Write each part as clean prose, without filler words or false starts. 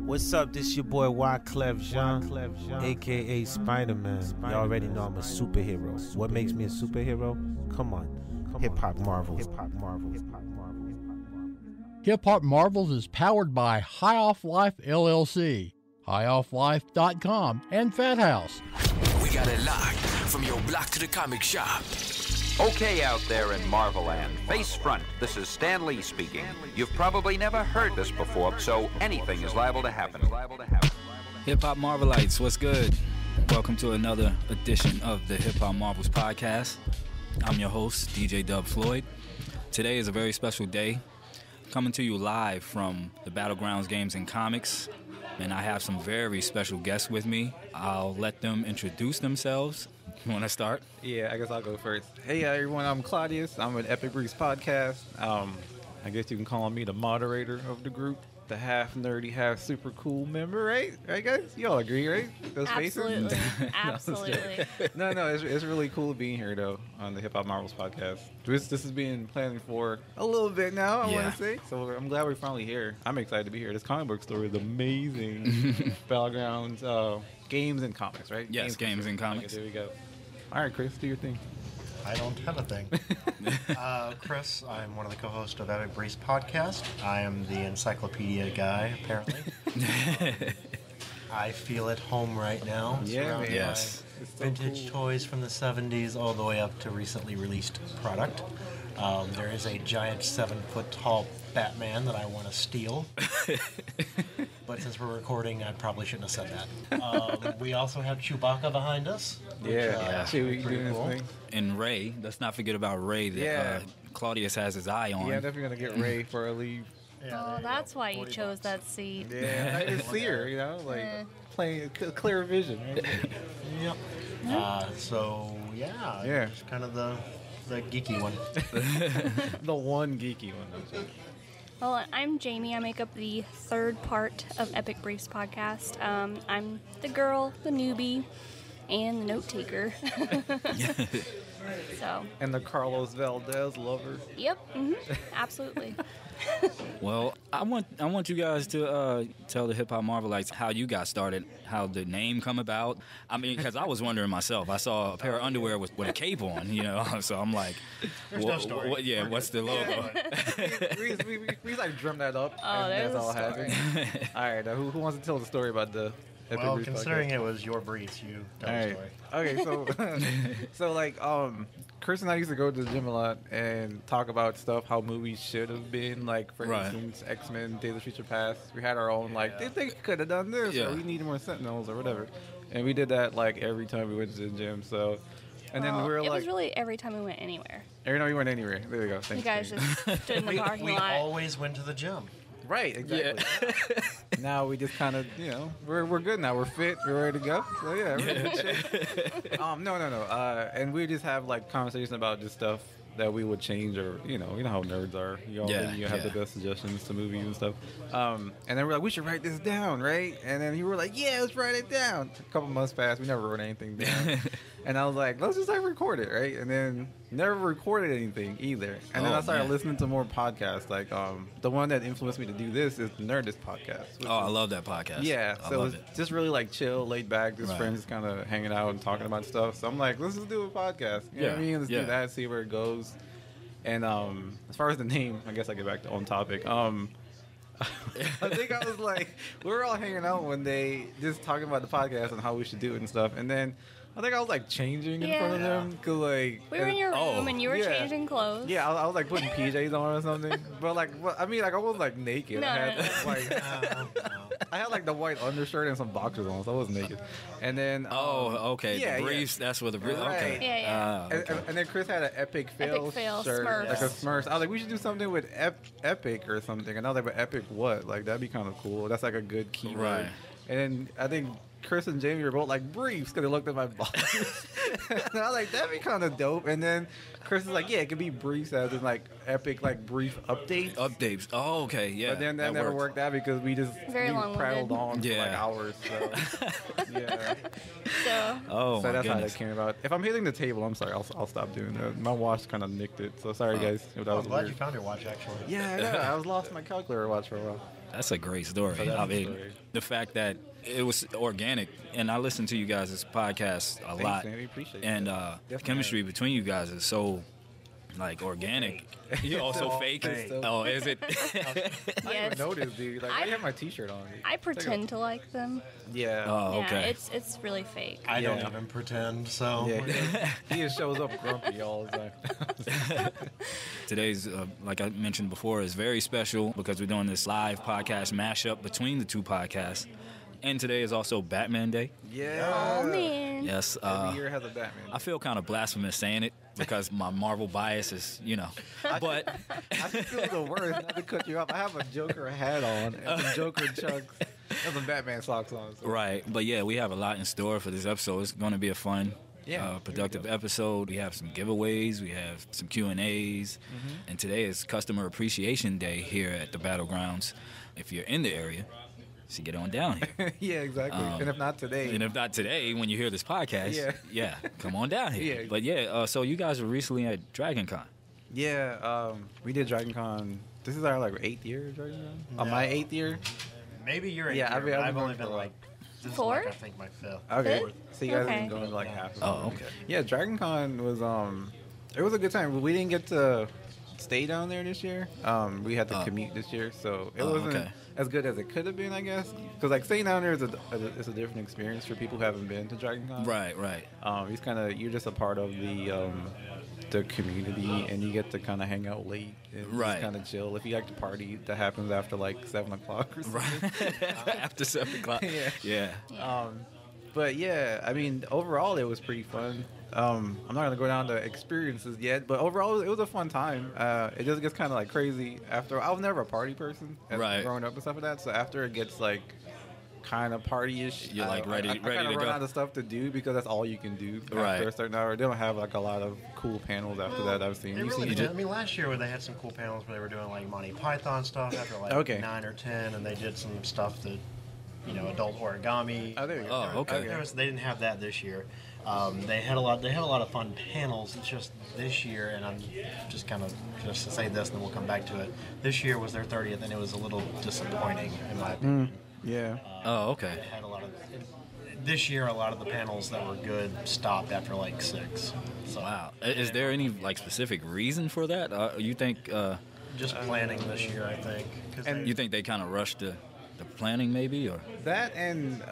What's up? This your boy Wyclef Jean, aka Spider-Man. Y'all already know I'm a superhero. What makes me a superhero? Come on, Hip Hop Marvels. Hip Hop Marvels is powered by High Off Life LLC, highofflife.com, and Fat House. We got it locked from your block to the comic shop. Okay, out there in Marveland, face front, this is Stan Lee speaking. You've probably never heard this before, so anything is liable to happen. Hip Hop Marvelites, what's good? Welcome to another edition of the Hip Hop Marvels podcast. I'm your host, DJ Dub Floyd. Today is a very special day. Coming to you live from the Battlegrounds Games and Comics, and I have some very special guests with me. I'll let them introduce themselves. You want to start? Yeah, I guess I'll go first. Hey, everyone, I'm Claudius. I'm with Epic Briefs Podcast. I guess you can call me the moderator of the group, the half nerdy, half super cool member, right? Right, guys? You all agree, right? Those Absolutely. faces? Absolutely. No, it's really cool being here, though, on the Hip Hop Marvels Podcast. This has been planning for a little bit now, I want to say. So I'm glad we're finally here. I'm excited to be here. This comic book story is amazing. Battlegrounds, games and comics, right? Yes, games and comics. Okay, there we go. All right, Chris, do your thing. I don't have a thing. Chris, I'm one of the co-hosts of Epic Briefs Podcast. I am the encyclopedia guy, apparently. I feel at home right now. Yeah, man. Yes. So Vintage cool. toys from the 70s all the way up to recently released product. There is a giant 7-foot-tall Batman that I want to steal. But since we're recording, I probably shouldn't have said that. We also have Chewbacca behind us. Which, Chewie pretty doing cool. his thing. And Ray, let's not forget about Ray that Claudius has his eye on. Yeah, definitely gonna get Ray for a leave. Oh, that's why you chose that seat. Yeah, I just see her, you know, like playing clear vision. Right? Yep. Yeah. Yeah. Just kind of the geeky one. The one geeky one. Well, I'm Jamie. I make up the third part of Epic Briefs Podcast. I'm the girl, the newbie, and the note taker. So. And the Carlos Valdez lover. Yep. Absolutely. Well, I want you guys to tell the Hip Hop Marvelites how you got started, how the name come about. I mean, because I was wondering myself. I saw a pair of underwear with a cape on, you know, so I'm like, There's no story. What's the logo? we like drum that up. Oh, and there's that's all a story. happened. All right, now who wants to tell the story about the Epic Well, Briefs considering podcast? it was your briefs, you tell All the right. story. Okay, so like Chris and I used to go to the gym a lot and talk about stuff how movies should have been, like for Right. instance X-Men, Days of Future Past. We had our own like they could have done this, Yeah. or we needed more Sentinels or whatever, and we did that like every time we went to the gym. So, and then we were it like was really every time we went anywhere. every time we went anywhere. There we go. You Thanks, guys Jamie. just stood in the parking We lot. always went to the gym. Right, exactly. Now we just kind of, you know, we're good now. We're fit. We're ready to go. So yeah, we're in good shape. No. And we just have like conversations about just stuff that we would change, or you know how nerds are. You all have the best suggestions to movies and stuff. And then we're like, we should write this down, right? And then you were like, yeah, let's write it down. A couple months passed. We never wrote anything down. And I was like, let's just like record it, right? And then never recorded anything either. And then I started listening to more podcasts. Like the one that influenced me to do this is the Nerdist podcast. Oh, I love that podcast. Yeah, I so love it's just really like chill, laid back, just Right. friends kind of hanging out and talking about stuff. So I'm like, let's just do a podcast. You know what I mean? Let's do that, see where it goes. And as far as the name, I guess I get back to on topic. I think I was like, we were all hanging out one day, just talking about the podcast and how we should do it and stuff. And then I think I was like changing in front of them, cause like We were in your room and you were yeah. changing clothes. Yeah, I was like putting PJs on or something. But like, I mean, like I wasn't like naked. No, I had no. like, I had like the white undershirt and some boxers on, so I wasn't naked. And then okay. yeah, the briefs. That's what the briefs. Right. Okay. Yeah. And then Chris had an Epic Fail shirt, Smurfs. like a Smurfs. I was like, we should do something with Epic or something. And I was like, but Epic what? Like that'd be kind of cool. That's like a good keyword. Right. And then I think Chris and Jamie were both like briefs because they looked at my boxers. And I was like, that'd be kind of dope. And then Chris was like, yeah, it could be briefs as in like epic, like brief updates. Updates. Oh, okay. Yeah. But then that never worked out because we Very long-winded. prattled on for like Yeah. hours. So yeah. So Oh, So my that's how goodness. that came about. If I'm hitting the table, I'm sorry. I'll stop doing that. My watch kind of nicked it. So sorry, guys. If that I'm was glad weird. you found your watch, actually. Yeah, I know. I was lost in my calculator watch for a while. That's a great story. I mean, the fact that it was organic, and I listen to you guys' podcast a lot, man. We appreciate and that. chemistry between you guys is so like organic. You're also fake. Oh, is it? I didn't even notice, dude. Like, I have my T-shirt on. Dude. I pretend to like them. Yeah. Oh, okay. Yeah, it's really fake. I don't even pretend, so. Yeah. He just shows up grumpy all the time. Today's, like I mentioned before, is very special because we're doing this live podcast mashup between the two podcasts. And today is also Batman Day. Yeah. Oh, man. Yes. Every year has a Batman. I feel kind of blasphemous saying it because my Marvel bias is, but I just feel the worst. Not to cut you off. I have a Joker hat on and some Joker chucks and some Batman socks on. So. right. But yeah, we have a lot in store for this episode. It's going to be a fun, productive episode. We have some giveaways. We have some Q&As. And today is Customer Appreciation Day here at the Battlegrounds. If you're in the area, so get on down here. Yeah, exactly. And if not today, when you hear this podcast, come on down here. Yeah. But so you guys were recently at Dragon Con. Yeah, we did Dragon Con. This is our 8th year of Dragon Con. My 8th year. Maybe you're 8th Yeah, year, I've only been been this is 4? I think my 5th. Okay, Fifth? so you guys have Okay. been going to half. Of Oh, it. okay. Yeah, Dragon Con was it was a good time. We didn't get to stay down there this year. We had to commute this year, so it wasn't as good as it could have been, I guess. Because staying down there is a different experience for people who haven't been to Dragon Con. Right. You're just a part of the community, and you get to kind of hang out late and just kind of chill. If you like to party, that happens after 7 o'clock or something. Right. After 7 o'clock. Yeah. But yeah, I mean, overall it was pretty fun. I'm not gonna go down to experiences yet, but overall it was a fun time. It just gets kind of crazy after. I was never a party person, growing up and stuff like that. So after it gets kind of party-ish, you're ready I to kind of run go. out of stuff to do because that's all you can do Right. after a certain hour. They don't have a lot of cool panels after that I've seen. It really did. I mean, last year when they had some cool panels where they were doing Monty Python stuff after 9 or 10, and they did some stuff that, adult origami. Oh, there you go. Oh, okay. They didn't have that this year. They had a lot of fun panels. It's just this year, and I'm just to say this, and then we'll come back to it. This year was their 30th, and it was a little disappointing in my opinion. Yeah. Oh, okay. They had this year, a lot of the panels that were good stopped after 6. So, Wow. Is there any specific reason for that? You think? Just planning this year, I think. You think they kind of rushed the planning, maybe, or that? And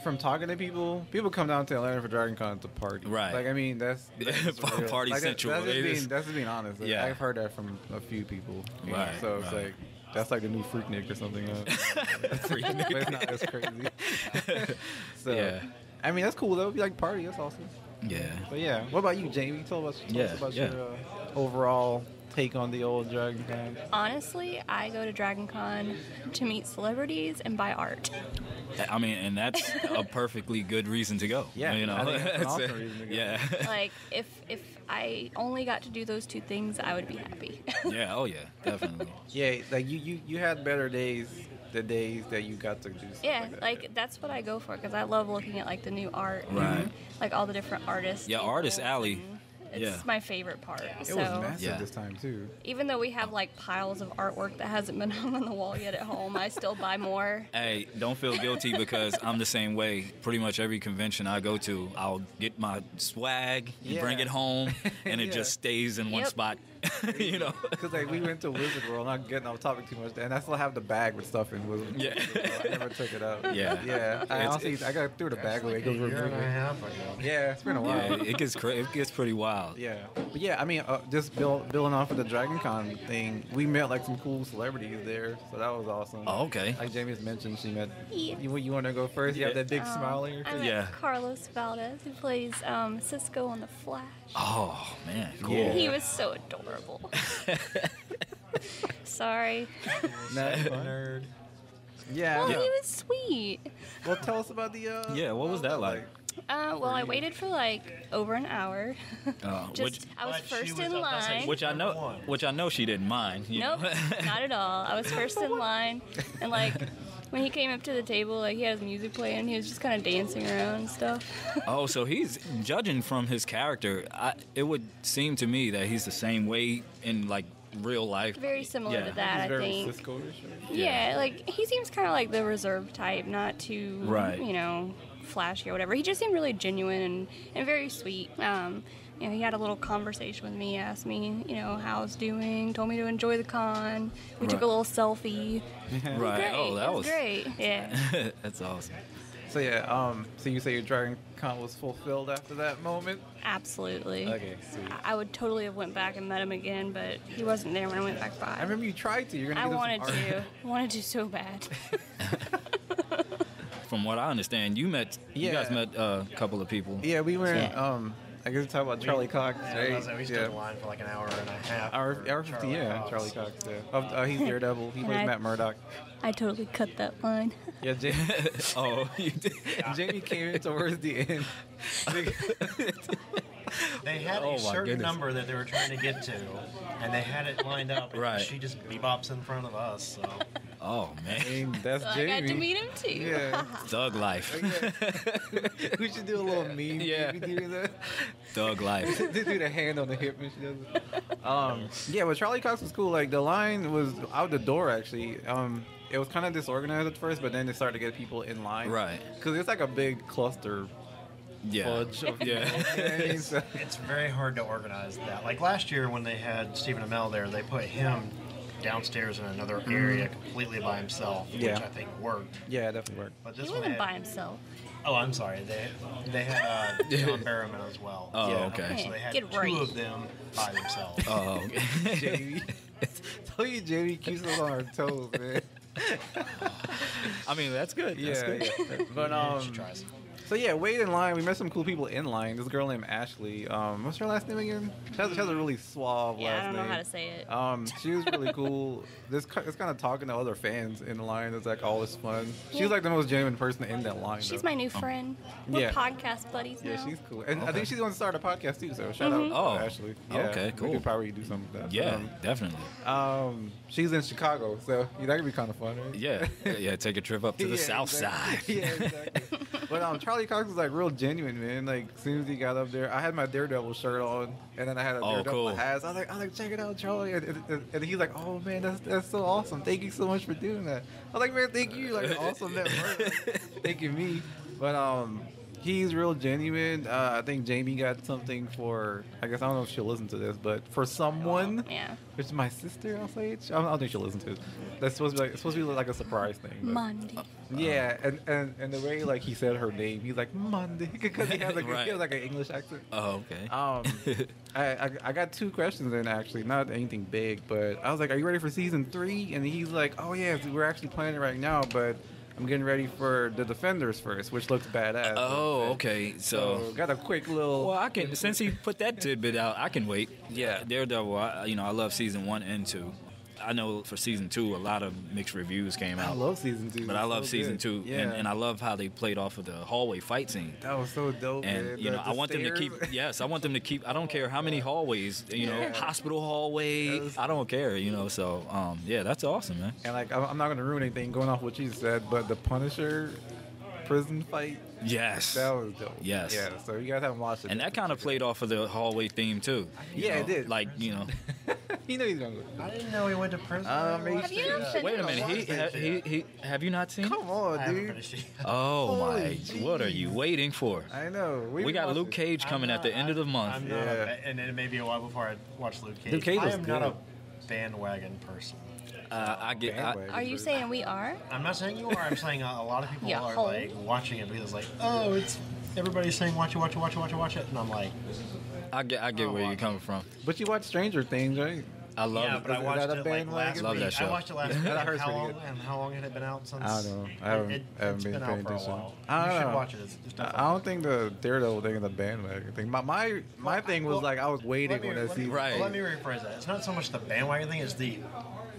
from talking to people come down to Atlanta for Dragon Con to party. Right. I mean, that's real. Party central. That's just being honest. Yeah. I've heard that from a few people. Right. So it's that's the new Freaknik or something. Freaknik. But it's not as crazy. So yeah. I mean, that's cool though. If you like party, that's awesome. Yeah. But yeah, what about you, Jamie? Tell us about your overall take on the old Dragon Con. Honestly, I go to Dragon Con to meet celebrities and buy art. I mean, and that's a perfectly good reason to go. Yeah, you know, I think that's an awesome reason to go. Yeah. If I only got to do those 2 things, I would be happy. Yeah. Oh yeah. Definitely. Yeah. You had better days. The days that you got to do stuff like that. That's what I go for because I love looking at the new art, right? And, all the different artists. Yeah, Artist Alley. It's my favorite part. It was massive this time too. Even though we have piles of artwork that hasn't been hung on the wall yet at home, I still buy more. Hey, don't feel guilty because I'm the same way. Pretty much every convention I go to, I'll get my swag, bring it home, and it just stays in one spot. You know, because we went to Wizzard World. Not getting off topic too much, and I still have the bag with stuff in Wizzard World. Yeah, I never took it out. Yeah. I got through the bag away. A year and a half ago. Yeah, it's been a while. Yeah, it gets pretty wild. Yeah, but yeah, I mean, just building off of the Dragon Con thing, we met some cool celebrities there, so that was awesome. Oh, okay. Like Jamie's mentioned, she met. Yeah. You want to go first? You have that big smile on your face. I met Carlos Valdez, who plays Cisco on The Flash. Oh man, cool. Yeah. He was so adorable. Sorry. Nerd. Yeah. Well, he was sweet. Well, tell us about the. What was that like? Well, I waited for over an hour. I was first in line. Which I know she didn't mind. Nope, not at all. I was first in line, and when he came up to the table, he had his music playing, and he was just kind of dancing around and stuff. Oh, so he's judging from his character. It would seem to me that he's the same way in real life. Very similar Yeah. to that, I Very think. Cisco-ish. Yeah, like he seems kind of like the reserved type, not too, Right. flashy or whatever. He just seemed really genuine and very sweet. He had a little conversation with me, asked me, how I was doing, told me to enjoy the con. We took a little selfie. Right. Great. Oh, that was great. Yeah. That's awesome. So so you say your Dragon Con was fulfilled after that moment? Absolutely. Okay, sweet. I would totally have went back and met him again, but he wasn't there when I went back by. I remember you tried to. You're gonna. I give us wanted some art. to. I wanted to so bad. From what I understand, you guys Yeah. met a couple of people. Yeah, we were. Yeah. I guess we talk about Charlie Cox. Yeah, Right? we stood in line for like an hour and a half. Hour for 50, yeah. Cox. Charlie Cox. Yeah. He's Daredevil. He plays I- Matt Murdock. I totally cut that line. Yeah, Jamie. Oh, you did. Jamie came in towards the end. They had Oh, a my certain goodness. number that they were trying to get to, and they had it lined up. And Right. She just bebops in front of us. So Oh man, That's So Jamie. I got to meet him too. Yeah. thug life. We should do a little meme. Yeah. We do that. Thug life. They do the hand on the hip when she does it. Yeah, but Charlie Cox was cool. Like the line was out the door actually. It was kind of disorganized at first, but then they started to get people in line. Right. Because it's like a big cluster Yeah. fudge of people. Yeah. You know what I mean? So- it's very hard to organize that. Like last year when they had Stephen Amell there, they put him downstairs in another area completely by himself, Yeah. which I think worked. yeah, it definitely worked. But He this one wasn't had, by himself. oh, I'm sorry. They had John Barrowman as well. Oh, Yeah. okay. So they had Get two right. of them by themselves. Oh, okay. Jamie. Tell you Jamie keeps us on our toes, man. I mean, that's good. That's Yeah, good. yeah. But You should try some. so yeah, wait in line. We met some cool people in line. This girl named Ashley. What's her last name again? She has a really suave Yeah, last I don't know name. how to say it. She was really cool. It's kind of talking to other fans in the line. It's like always fun. She was like the most genuine person in that line. She's though. my new friend. We're Yeah. podcast buddies now. Yeah, she's cool. And I Okay. think she's going to start a podcast too. So shout Mm-hmm. out Oh. to Ashley. Okay, We cool. could probably do something with that. Yeah, definitely. She's in Chicago, so that could be kind of fun, right? Yeah. Take a trip up to the Yeah, south exactly. side. Yeah, exactly. But Charlie Cox was like real genuine, man. Like as soon as he got up there, I had my Daredevil shirt on, and then I had a Oh, Daredevil cool. hat. So I was like, check it out, Charlie. And he's like, oh man, that's so awesome. Thank you so much for doing that. I was like, man, thank you. Like awesome that work. Thanking me. But he's real genuine. I think Jamie got something for. I guess I don't know if she'll listen to this, but for someone. Yeah. Which is my sister, I'll say. I don't think she'll listen to it. That's supposed to be like a surprise thing. but- Monday. Yeah, and the way like he said her name, he's like Monday because he has like Right. he has like an English accent. Oh, okay. I got two questions in actually, not anything big, but I was like, "Are you ready for season 3?" And he's like, "Oh yeah, we're actually planning it right now, but I'm getting ready for the Defenders first, which looks badass." Oh, okay. So, got a quick little. well, I can since he put that tidbit out, I can wait. Yeah. Daredevil. I love season 1 and 2. I know for season 2, a lot of mixed reviews came I out. love season 2, But I love so season good. 2, Yeah, and I love how they played off of the hallway fight scene. that was so dope. And man. you know, The I want them to stairs. keep. Yes, I want them to keep. I don't care how many hallways. You know, hospital hallway. Yes. I don't care. You know, so yeah, that's awesome, man. And like, I'm not gonna ruin anything going off what you said, but the Punisher prison fight, Yes. that was dope. Yes. Yeah. So you guys haven't watched it. And that kind of played off of the hallway theme too. You Yeah, know, it did. Like You know he's gonna go. I didn't know he went to prison. Have you not finished? wait a minute. He have you not seen? Come on, I haven't dude. finished it. Oh Holy my! What are you waiting for? I know. We got Luke Cage coming at the end of the month. I'm not and it may be a while before I watch Luke Cage. Luke Cage I was am not good. a bandwagon person. Are you saying we are? I'm not saying you are. I'm saying a lot of people Yeah, are whole. like watching it because like, oh, it's everybody's saying watch it, and I'm like, I get where you're coming from. But you watch Stranger Things, right? I love yeah, it. but I Is watched that a it like bandwagon? last Love week. that show. I watched it last week. That hurts how pretty long good. and how long had it been out since? I don't know. I haven't It's been been paying out for a attention. while. I You don't should know. watch it. It's definitely I don't think the Daredevil thing is a bandwagon thing. My thing was like I was waiting on that season. Right. Let me rephrase that. It's not so much the bandwagon thing. It's the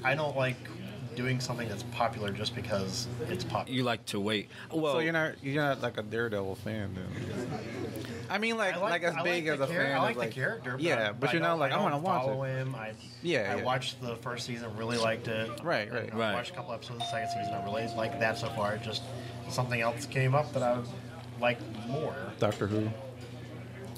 I don't like doing something that's popular just because it's popular. You like to wait. Well, So you're not like a Daredevil fan then? I mean, like as I big like as the a fan. I like of, the character. Yeah, but you're not like I want to watch follow it. him. Yeah, I watched the first season, really liked it. Right. I watched a couple episodes of the second season. I really liked that so far. Just something else came up that I would like more. Doctor Who.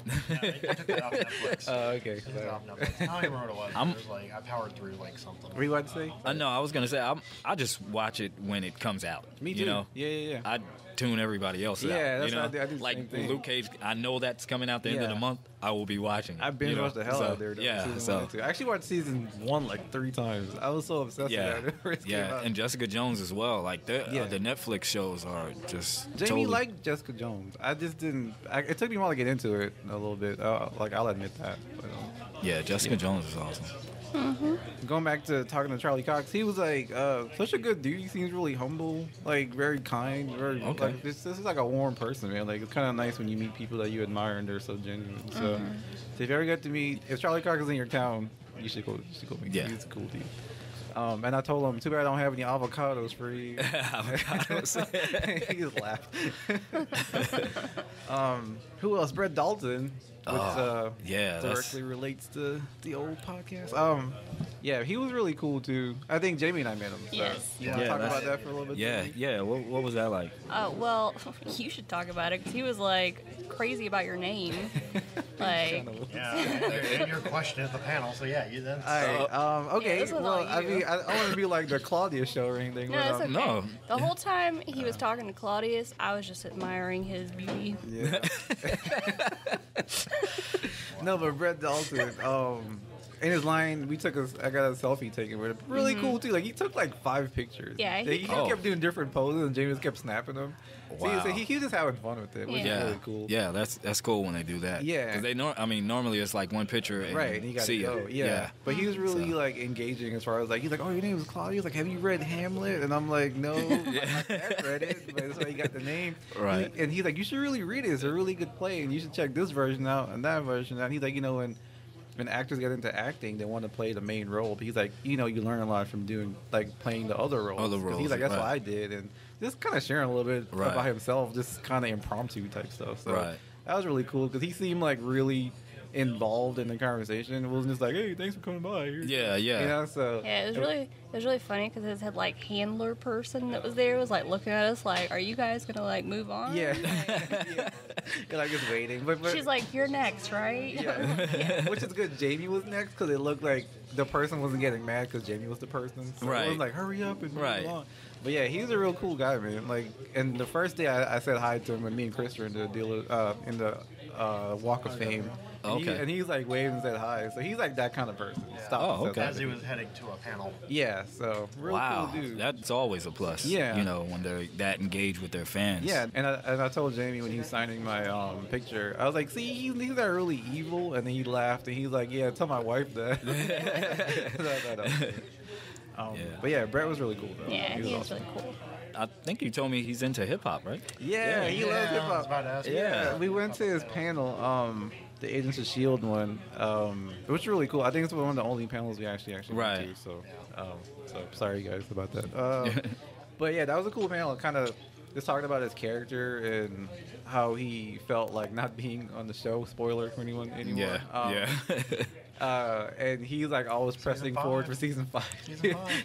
They took it off Netflix. Oh, okay. They took it off Netflix. I don't even remember what it was. It was like, I powered through like something. What do you want to say? No, I was gonna say I just watch it when it comes out. Me too. You know? Yeah. I tune everybody else out. Yeah, that's you know? what I do the like same thing. Luke Cage, I know that's coming out the end of the month. I will be watching it. I binge watched the hell out of there. Yeah, season 1 and 2. I actually watched season 1 like 3 times. I was so obsessed with that. Yeah, and Jessica Jones as well. Like the Netflix shows are just. Jamie totally... liked Jessica Jones. I just didn't. It took me a while to get into it a little bit. Like I'll admit that. But, yeah, Jessica Jones is awesome. Going back to talking to Charlie Cox, he was like such a good dude. He seems really humble, like very kind, very like this is like a warm person, man. Like it's kind of nice when you meet people that you admire and they're so genuine. So if you ever get to meet, if Charlie Cox is in your town, you should go meet him. He's a cool dude. And I told him, too bad I don't have any avocados for you. Avocados. He just laughed. Who else? Brett Dalton, which directly relates to the old podcast. Yeah, he was really cool, too. I think Jamie and I met him. So. Yes. You want to talk about that for a little bit? Yeah. What was that like? Well, you should talk about it because he was like crazy about your name. Like, and your question at the panel. So yeah, you then. Okay. Yeah, well, I mean, I don't want to be like the Claudia show or anything. No, it's okay. No. The whole time he was talking to Claudius, I was just admiring his beauty. Yeah. No, but Brett Dalton, in his line, I got a selfie taken with him. Really cool too. Like he took like 5 pictures. Yeah, he kept doing different poses, and James kept snapping them. Wow. So he was just having fun with it, which is really cool. Yeah, that's cool when they do that. Yeah, because normally it's like one picture and right, and you got to go. Yeah, but he was really like engaging as far as like he's like, oh, your name is Claudia. He's like, have you read Hamlet? And I'm like, no, I read it, but that's why he got the name. Right. And he's like, you should really read it. It's a really good play, and you should check this version out and that version out. And he's like, you know, when actors get into acting, they want to play the main role. But he's like, you know, you learn a lot from doing like playing the other roles. He's like, that's what I did, and just kind of sharing a little bit about himself, just kind of impromptu type stuff. So that was really cool because he seemed like really involved in the conversation. It wasn't just like, hey, thanks for coming by. Yeah. You know, so yeah, it was really funny because his like handler person that was there was like looking at us like, are you guys gonna like move on? Yeah. You're like just waiting. But she's like, you're next, right? Yeah. Which is good. Jamie was next because it looked like the person wasn't getting mad because Jamie was the person. So it was like, hurry up and move on. But yeah, he's a real cool guy, man. Like, and the first day I said hi to him, and me and Chris were in the Walk of Fame. And he's like waved and said hi. So he's like that kind of person. Yeah. As he was heading to a panel. Yeah, so real cool dude. That's always a plus. Yeah. You know, when they're that engaged with their fans. Yeah, and I told Jamie when he was signing my picture, I was like, see, he's not really evil. And then he laughed and he's like, yeah, tell my wife that. But yeah, Brett was really cool though. Yeah, he was awesome. really cool. I think you told me he's into hip hop, right? Yeah, he loves hip hop. Yeah, we went to his panel, the Agents of S.H.I.E.L.D. one, which is really cool. I think it's one of the only panels we actually went to. So, so sorry guys about that. But yeah, that was a cool panel. Kind of just talking about his character and how he felt like not being on the show. Spoiler for anyone anymore. And he's like always pressing forward for season 5.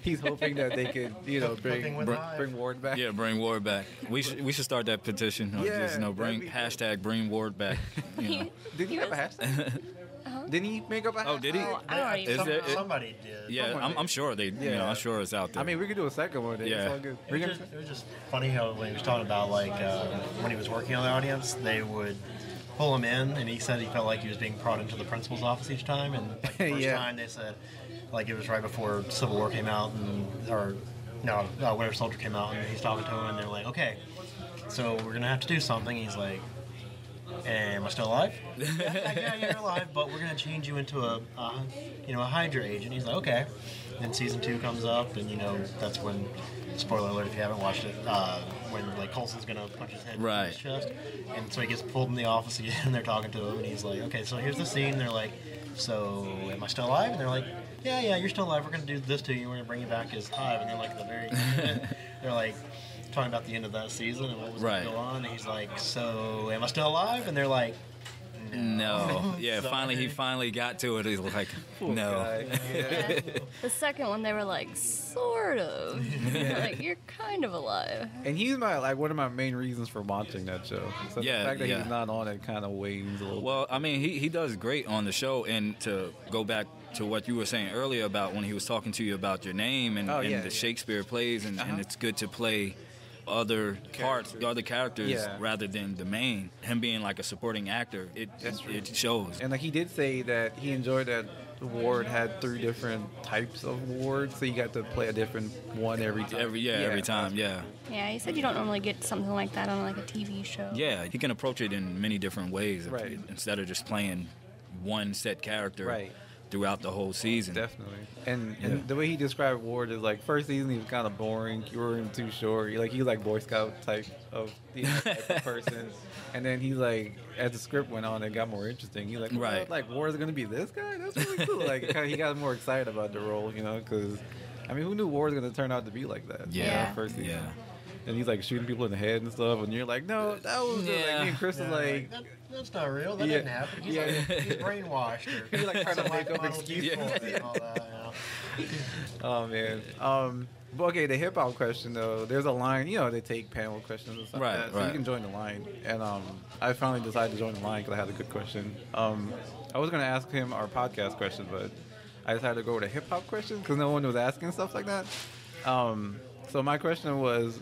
He's hoping that they could, you know, bring Ward back. Yeah, bring Ward back. We should start that petition. Just, hashtag bring Ward back. You know. Did he have a hashtag? Didn't he make up a hashtag? Oh, did he? I don't even. Somebody did. Yeah, I'm sure they. You know, I'm sure it's out there. I mean, we could do a second one. Yeah. It's all good. It was just funny how when he was talking about like when he was working on the audience, they would pull him in, and he said he felt like he was being brought into the principal's office each time. And like the first time they said, like it was right before Civil War came out, Winter Soldier came out, and he's talking to him, and they're like, okay, so we're gonna have to do something. He's like, am I still alive? yeah, you're alive, but we're gonna change you into a Hydra agent. He's like, okay. Then season 2 comes up, and that's when, spoiler alert if you haven't watched it, when like Coulson's gonna punch his head in his chest, and so he gets pulled in the office again, and they're talking to him, and he's like, okay, so here's the scene. They're like, so am I still alive? And they're like, yeah, you're still alive. We're gonna do this to you. We're gonna bring you back as Hive. And then like at the very end, they're like talking about the end of that season and what was going to go on, and he's like, so am I still alive? And they're like, No. Yeah, he finally got to it. He's like, no. Yeah. The second one, they were like, sort of. Like, you're kind of alive. And he's one of my main reasons for watching that show. So the fact that he's not on it kind of weighs a little bit. Well, I mean, he does great on the show. And to go back to what you were saying earlier about when he was talking to you about your name and the Shakespeare plays, and it's good to play other characters rather than the main. Him being like a supporting actor, it shows. And like he did say that he enjoyed that Ward had 3 different types of wards, so you got to play a different one every time. Every time. Yeah, he said you don't normally get something like that on like a TV show. Yeah, he can approach it in many different ways. Right. Instead of just playing one set character. Right. Throughout the whole season. Definitely. And the way he described Ward is like, first season he was kind of boring, you were too short. He was like Boy Scout type of person. And then he's like, as the script went on, it got more interesting. He's like, like Ward's going to be this guy? That's really cool. Like, he got more excited about the role, because, I mean, who knew Ward's going to turn out to be like that? Yeah. First season. Yeah. And he's like shooting people in the head and stuff, and you're like, no, that was just like me and Chris is like, that's not real. That didn't happen. He's brainwashed. Or he's like trying to make up excuses and all that. Oh man. But okay, the hip hop question though. There's a line. They take panel questions and stuff like that, so you can join the line. And I finally decided to join the line because I had a good question. I was gonna ask him our podcast question, but I decided to go with a hip hop question because no one was asking stuff like that. So my question was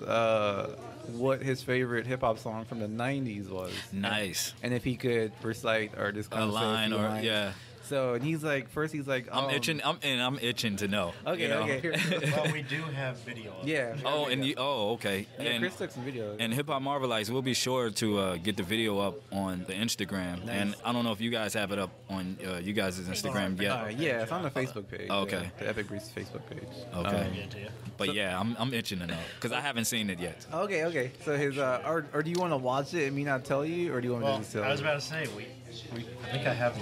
what his favorite hip-hop song from the 90s was. Nice. And if he could recite or just kind of say a line. Yeah. So, and he's like, I'm itching to know. Okay, okay. Well, we do have video of it. Yeah. Okay. Yeah, and Chris took some videos. And Hip Hop Marvelites, we'll be sure to get the video up on the Instagram. Nice. And I don't know if you guys have it up on you guys' Instagram yet. Yeah, it's on the Facebook page. Okay. The Epic Breeze Facebook page. Okay. But yeah, I'm itching to know because I haven't seen it yet. Okay. So his, or do you want to watch it and me not tell you, or do you want me to just tell you? I was about to say, I think I have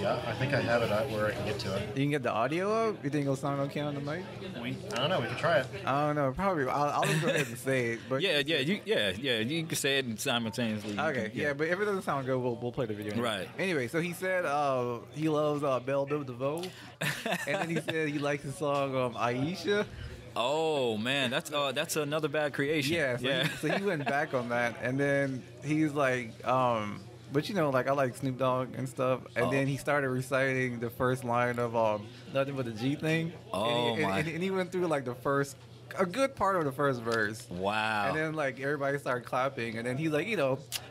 it where I can get to it. You can get the audio up? You think it'll sound okay on the mic? I don't know. We can try it. I don't know. Probably. I'll just go ahead and say it. But you can say it and simultaneously. Okay. Yeah, but if it doesn't sound good, we'll play the video. Anyway. Right. Anyway, so he said he loves Belle Biv DeVoe, and then he said he likes the song Aisha. Oh man, that's another bad creation. Yeah. So he went back on that, and then he's like, but like I like Snoop Dogg and stuff, and then he started reciting the first line of Nothing But the G Thing. And he went through like a good part of the first verse. Wow. And then like everybody started clapping, and then he's like,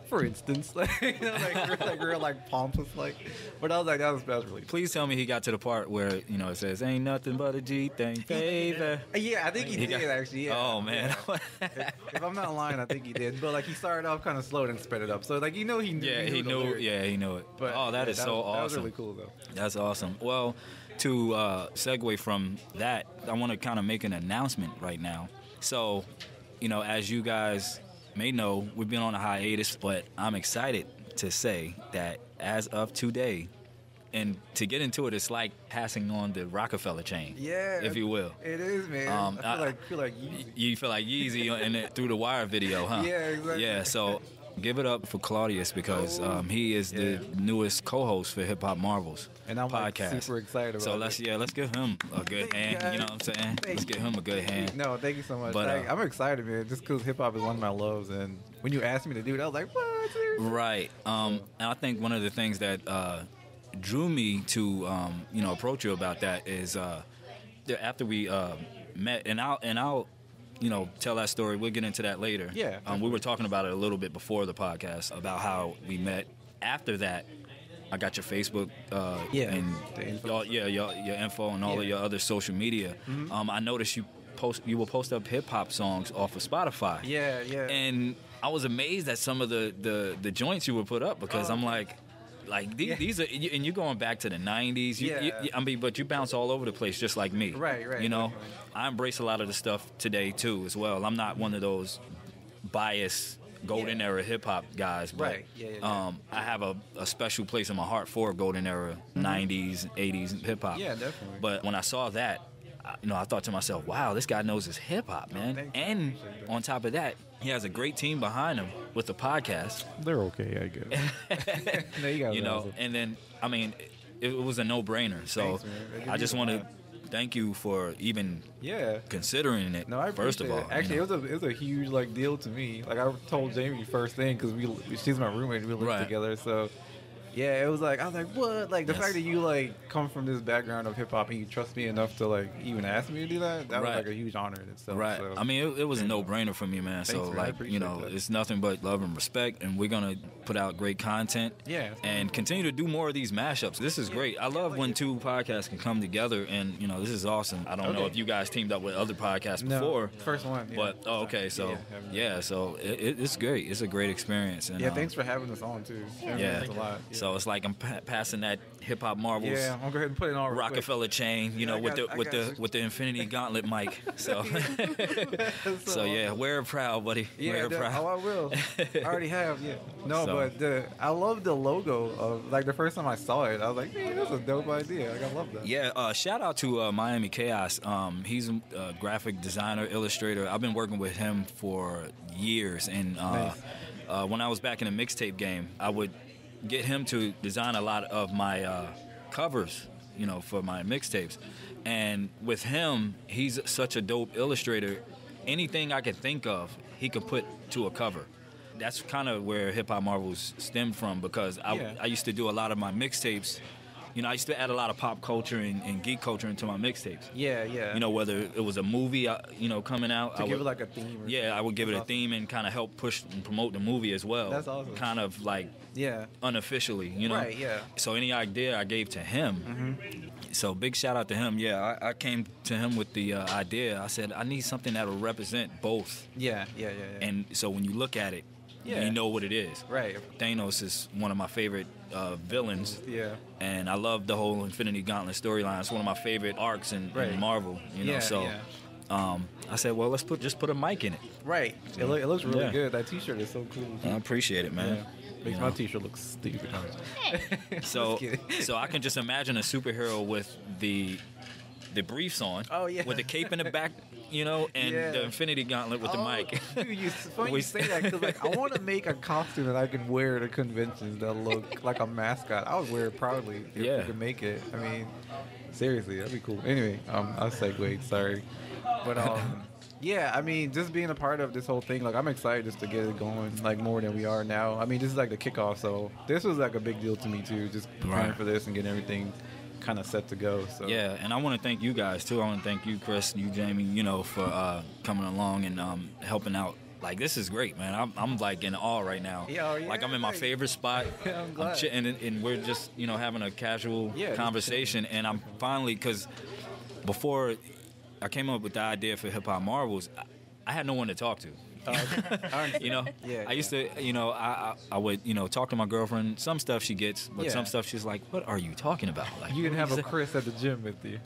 for instance, like real pompous, like. But I was like, that was really. Please tell me he got to the part where it says ain't nothing but a G thing, baby. Yeah, I think he did actually. Yeah. Oh man. If I'm not lying, I think he did. But like he started off kind of slow and sped it up. So like he knew. Yeah, he knew. Yeah, he knew it. But that is so awesome. That was really cool though. That's awesome. Well, to segue from that, I want to kind of make an announcement right now. So, as you guys may know, we've been on a hiatus, but I'm excited to say that as of today, and to get into it, it's like passing on the Rockefeller chain, if you will. It is, man. I feel like Yeezy. You feel like Yeezy in it through the Wire video, huh? Yeah, exactly. Yeah, so give it up for Claudius because he is the newest co-host for Hip Hop Marvels. And I'm podcast. Super excited about it. So let's give him a good hand. You know what I'm saying? Let's give him a good hand. No, thank you so much. But, I'm excited, man, just because hip hop is one of my loves. And when you asked me to do it, I was like, what? Seriously? Right. And I think one of the things that drew me to approach you about that is after we met, and I'll tell that story. We'll get into that later. Yeah. We were talking about it a little bit before the podcast about how we met. After that, I got your Facebook and your info and all of your other social media. Mm-hmm. I noticed you will post up hip hop songs off of Spotify. Yeah. And I was amazed at some of the joints you would put up because I'm like these are, and you're going back to the 90s. But you bounce all over the place just like me. Right. I embrace a lot of the stuff today too as well. I'm not one of those biased golden era hip hop guys, but I have a special place in my heart for golden era 90s, 80s hip hop. Yeah, definitely. But when I saw that, I thought to myself, wow, this guy knows his hip hop, man. And on top of that, he has a great team behind him with the podcast. They're okay, I guess. No, you know, and then, I mean, it was a no-brainer. So Thanks, I just want to thank you for even considering it. No, I first of all. it. Actually, it was a huge like deal to me. Like I told Jamie first thing because she's my roommate. We lived together, so. Yeah, it was like, I was like, what? Like, the fact that you, like, come from this background of hip-hop and you trust me enough to, like, even ask me to do that, that was, like, a huge honor in itself. Right. So. I mean, it was a no-brainer for me, man. Thanks, so, man. like, you know, it's nothing but love and respect, and we're going to put out great content. Yeah. And continue to do more of these mashups. This is great. I love when two podcasts can come together, and, you know, this is awesome. I don't know if you guys teamed up with other podcasts before. First one. Yeah. But, okay, so, so it's great. It's a great experience. And, thanks for having us on, too. Thanks a lot. Yeah. So, it's like I'm passing that Hip Hop Marvels. Yeah, I'm going to go ahead and put it on Rockefeller chain, you know, with the Infinity Gauntlet mic. So, so yeah, wear it proud, buddy. Yeah, wear it proud. Oh, I will. I already have. Yeah. No, but I love the logo of like the first time I saw it. I was like, man, that's a dope idea. Like, I love that. Yeah. Shout out to Miami Chaos. He's a graphic designer, illustrator. I've been working with him for years, and when I was back in the mixtape game, I would get him to design a lot of my covers, you know, for my mixtapes. And with him, he's such a dope illustrator. Anything I could think of, he could put to a cover. That's kind of where Hip Hop Marvels stemmed from, because I used to do a lot of my mixtapes. You know, I used to add a lot of pop culture and geek culture into my mixtapes. Yeah, yeah. You know, whether it was a movie, you know, coming out. To give it like a theme. I would give it a theme and kind of help push and promote the movie as well. That's awesome. Kind of like unofficially, you know. Right, yeah. So any idea I gave to him. So big shout out to him. Yeah, I came to him with the idea. I said, I need something that will represent both. Yeah. And so when you look at it, you know what it is. Right. Thanos is one of my favorite villains. Yeah. And I love the whole Infinity Gauntlet storyline. It's one of my favorite arcs in Marvel. You know, I said, well, let's just put a mic in it. Right. It looks really good. That T-shirt is so cool. I appreciate it, man. Yeah. Makes my T-shirt look stupid. So I can just imagine a superhero with the briefs on, with the cape in the back, you know, and the Infinity Gauntlet with the mic. Dude, it's funny you say that, because like, I want to make a costume that I can wear to conventions that look like a mascot. I would wear it proudly if we could make it. I mean, seriously, that'd be cool. Anyway, I'll segue, sorry. But yeah, I mean, just being a part of this whole thing, like, I'm excited just to get it going, like, more than we are now. I mean, this is like the kickoff, so this was like a big deal to me too, just preparing for this and getting everything kind of set to go. So yeah, and I want to thank you guys too. I want to thank you, Chris, and you, Jamie, you know, for coming along and helping out. Like, this is great, man. I'm like in awe right now. Like, I'm in my favorite spot. I'm glad. And we're just, you know, having a casual conversation, and I'm finally, because before I came up with the idea for Hip Hop Marvels, I had no one to talk to. You know, I used to, you know, I would, you know, talk to my girlfriend. Some stuff she gets, but some stuff she's like, "What are you talking about?" Like, you can have a Chris at the gym with you.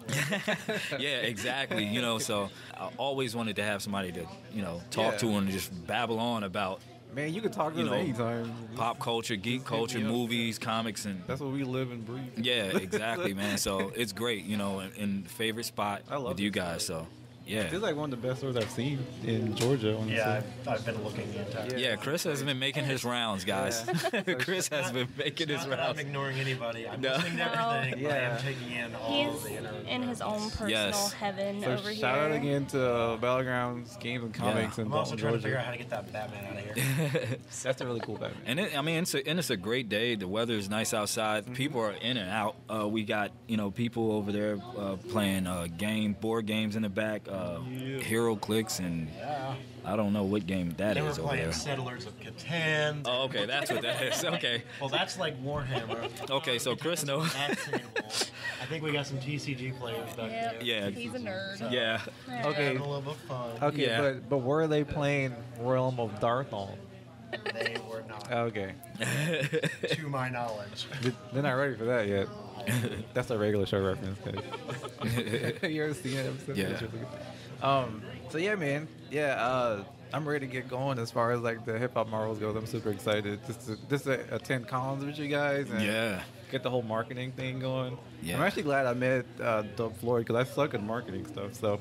Yeah, exactly. You know, so I always wanted to have somebody to, you know, talk to and just babble on about. Man, you can talk to us anytime. Pop culture, geek culture, movies, comics, and that's what we live and breathe. Yeah, exactly, man. So it's great, you know, in favorite spot with you guys. So. Yeah, it's like one of the best stores I've seen in Georgia. Yeah, I've been looking the entire. Yeah, Chris has been making his rounds, guys. Chris has been making his rounds. I'm ignoring anybody. I'm listening to everything, but I am taking in all of the internet. In his own personal heaven over here. Shout out again to Battlegrounds Games and Comics. And I'm also trying to figure out how to get that Batman out of here. That's a really cool Batman. And it's a great day. The weather is nice outside. People are in and out. We got, you know, people over there playing board games in the back. Hero Clicks and I don't know what game that is over there. Settlers of Catan. Oh, okay, that's what that is. Okay. Well, that's like Warhammer. Okay, so Chris knows. I think we got some TCG players back there. Yeah. He's a nerd. Yeah. Okay. A little bit of fun. Okay, but were they playing Realm of Darthon? They were not. Okay. To my knowledge. They're not ready for that yet. That's a regular show reference, guys. You ever seen that episode? Yeah. So yeah, man. Yeah. I'm ready to get going as far as like the Hip Hop Marvels goes. I'm super excited just to attend cons with you guys. And get the whole marketing thing going. Yeah. I'm actually glad I met Doug Floyd because I suck at marketing stuff. So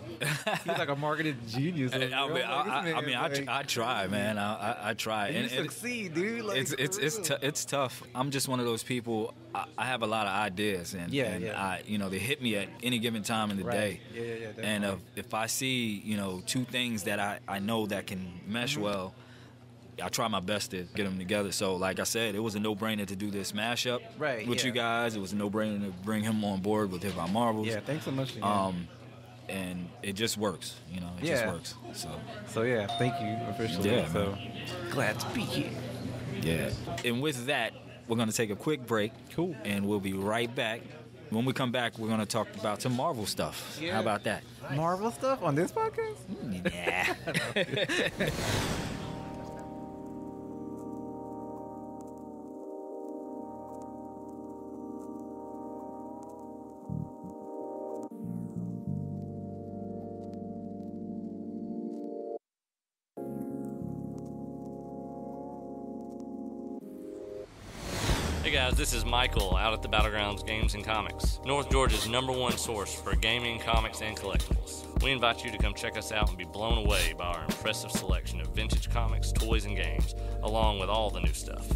he's like a marketing genius. I try, man. I try. And you succeed, dude. Like, it's tough. I'm just one of those people. I have a lot of ideas, and I, they hit me at any given time in the day. Yeah. And if I see, two things that I know that can mesh well, I try my best to get them together. So, like I said, it was a no-brainer to do this mashup with you guys. It was a no-brainer to bring him on board with Hip Hop Marvels. Yeah, thanks so much. And it just works. It just works. So yeah, thank you officially. Yeah, so man. glad to be here. Yeah. And with that, we're gonna take a quick break. Cool. And we'll be right back. When we come back, we're gonna talk about some Marvel stuff. Yeah. How about that? Marvel stuff on this podcast? Yeah. Hey guys, this is Michael out at the Battlegrounds Games and Comics, North Georgia's #1 source for gaming, comics, and collectibles. We invite you to come check us out and be blown away by our impressive selection of vintage comics, toys, and games, along with all the new stuff.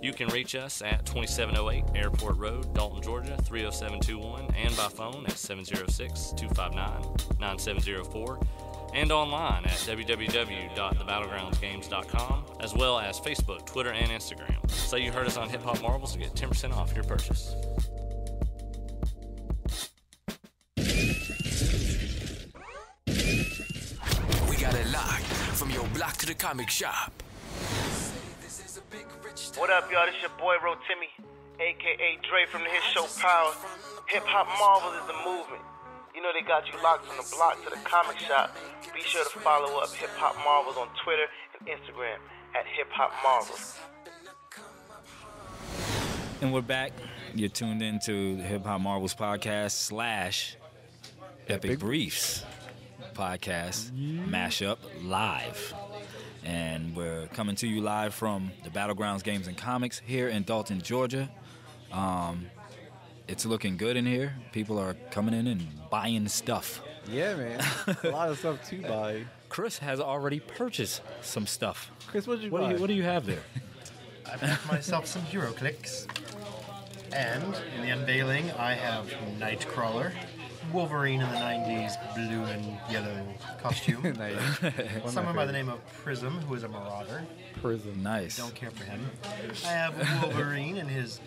You can reach us at 2708 Airport Road, Dalton, Georgia, 30721, and by phone at 706-259-9704. And online at www.thebattlegroundsgames.com, as well as Facebook, Twitter, and Instagram. Say you heard us on Hip Hop Marvels to get 10% off your purchase. We got it locked from your block to the comic shop. What up, y'all? This your boy, Timmy, a.k.a. Dre from the hit show Power. Hip Hop Marvels is the movement. They got you locked from the block to the comic shop. Be sure to follow up Hip Hop Marvels on Twitter and Instagram at Hip Hop Marvels. And we're back. You're tuned into the Hip Hop Marvels podcast / Epic Briefs podcast mashup live. And we're coming to you live from the Battlegrounds Games and Comics here in Dalton, Georgia. It's looking good in here. People are coming in and buying stuff. Yeah, man. A lot of stuff to buy. Chris has already purchased some stuff. Chris, what did you buy? What do you have there? I bought myself some HeroClix. And in the unveiling, I have Nightcrawler, Wolverine in the 90s blue and yellow costume. Someone by the name of Prism, who is a marauder. Prism. Nice. Don't care for him. I have Wolverine in his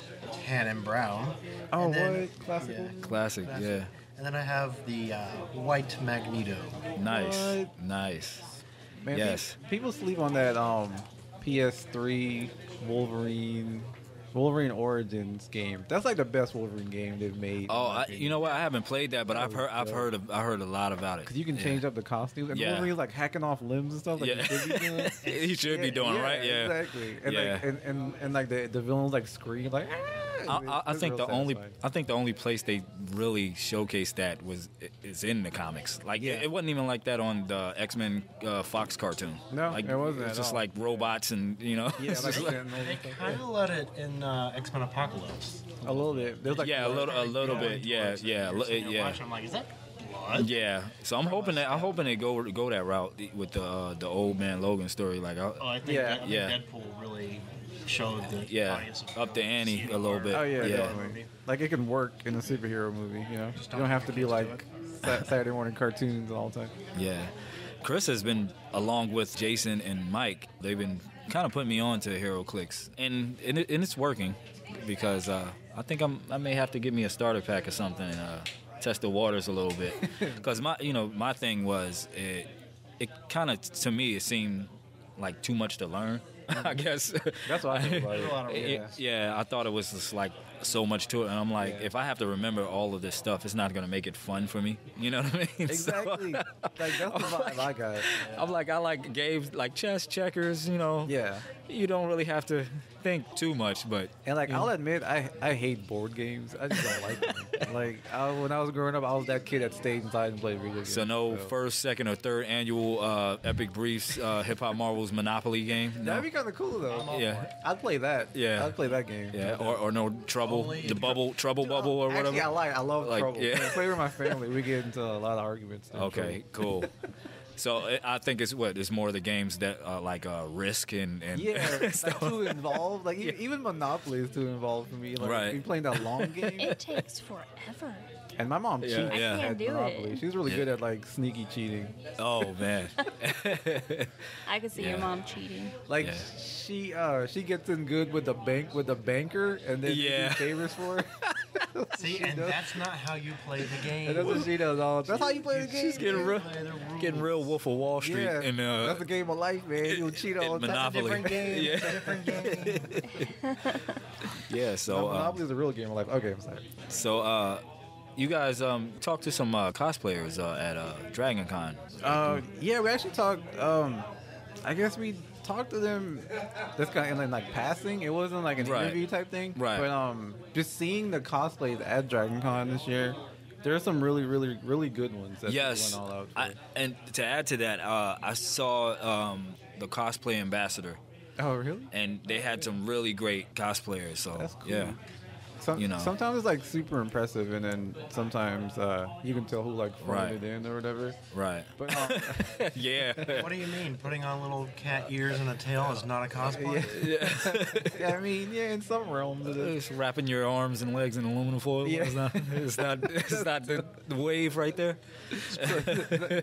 tan and brown. Oh, and then, what? Classical? Yeah, Classic, yeah. And then I have the white Magneto. Nice. What? Nice. Man, yes. People sleep on that PS3 Wolverine Origins game. That's like the best Wolverine game they've made. Oh, you know what? I haven't played that, but I've heard a lot about it. Because you can change up the costumes, and Wolverine's like hacking off limbs and stuff. Like he should be doing. He should be doing, right? Yeah, exactly. And like the villains like scream like. I think the only place they really showcased that is in the comics. Like it wasn't even like that on the X-Men Fox cartoon. No, like, it wasn't. It's just like robots and Yeah, like they kind of let it in X-Men Apocalypse. A little bit. There's like a little bit. Yeah. I'm like, is that blood? Yeah. So I'm hoping they go that route with the old man Logan story. Like, I think Deadpool really showed the audience up the ante a little bit. Oh yeah, definitely. Like it can work in a superhero movie. You don't have to be like Saturday morning cartoons all the time. Yeah. Chris has been, along with Jason and Mike, they've been kind of putting me on to HeroClix, and it's working because I think I may have to give me a starter pack or something and test the waters a little bit. Because my thing was it kind of, to me, it seemed like too much to learn. I guess that's what I think about it. I thought it was just like so much to it, and I'm like, if I have to remember all of this stuff, it's not going to make it fun for me. You know what I mean? Exactly. So, like that's the vibe I got. I'm like, I like games like chess, checkers. Yeah. You don't really have to think too much, but I'll admit I hate board games. I just don't like them. When I was growing up, I was that kid that stayed inside and played video games. So first, second, or third annual Epic Briefs Hip Hop Marvels Monopoly game. No? That'd be kind of cool though. Yeah, I'd play that. Yeah, I'd play that game. Yeah, or no trouble trouble bubble or whatever? Actually, I love trouble. Yeah. When I play with my family, we get into a lot of arguments. Okay, cool. So I think it's more of the games that like Risk and like too involved. Like even Monopoly is too involved for me. Like Right. you playing that long game. It takes forever. And my mom cheats I can't at do Monopoly. it. She's really good at like sneaky cheating. Oh man. I could see your mom cheating. Like she gets in good with the banker and then she do favors for her. See, and that's not how you play the game. And that's what she does all. That's how you play the game. She's getting real Wolf of Wall Street. Yeah, and that's a game of life, man. You'll cheat all the time. Monopoly. It's a different game. Yeah, so Monopoly is a real game of life. Okay, I'm sorry. So you guys talked to some cosplayers at Dragon Con. Yeah, we actually talked. I guess we talked to them. That's kind of in like passing. It wasn't like an interview type thing. Right. But just seeing the cosplays at Dragon Con this year, there are some really, really, really good ones. That Yes. went all out for. And to add to that, I saw the cosplay ambassador. Oh, really? And they had some really great cosplayers. So That's cool. yeah. Sometimes it's like super impressive, and then sometimes you can tell who like phoned it in or whatever. Right. But yeah. What do you mean? Putting on little cat ears and a tail is not a cosplay? Yeah, I mean, in some realms it is. Just wrapping your arms and legs in aluminum foil. Yeah. It's not the wave right there.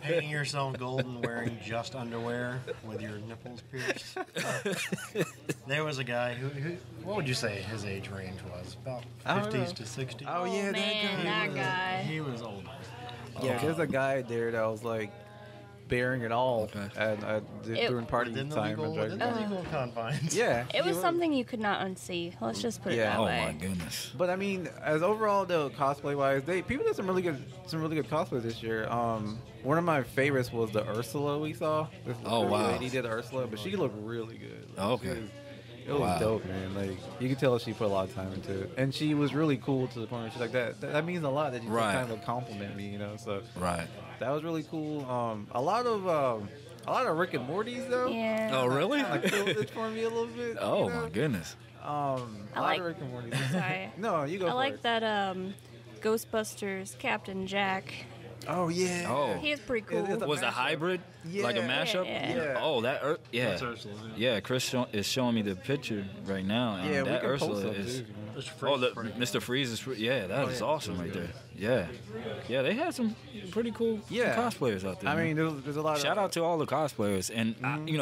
Painting yourself gold and wearing just underwear with your nipples pierced. There was a guy who, what would you say his age range was? About 50s to 60s. Oh yeah, that guy. He was older. Yeah, there's a guy there that was like bearing it all during party Within the time. legal confines. Yeah, It was something you could not unsee. Let's just put it that Oh way. my goodness. But I mean, as overall though, cosplay wise, people did some really good cosplays this year. One of my favorites was the Ursula we saw. This wow. lady did Ursula, but she looked really good. Like, Okay. It was dope, man. Like you could tell she put a lot of time into it, and she was really cool to the point where she's like that means a lot that you just kind of compliment me, So that was really cool. A lot of Rick and Morty's though. Yeah. Oh really? Like killed it for me a little bit. Oh my goodness. A lot of Rick and Morty's. Sorry. No, you go. I like that Ghostbusters Captain Jack. Oh yeah. Oh. He is pretty cool. Was a hybrid? Like a mashup? Yeah. Oh, that yeah. That's Ursula. Yeah, Chris is showing me the picture right now. And Yeah, we that can post Ursula some is. too, Mr. Freeze is. That is awesome right there. Yeah. Yeah, they had some pretty cool cosplayers out there. I mean, there's a lot. Shout out to all the cosplayers, and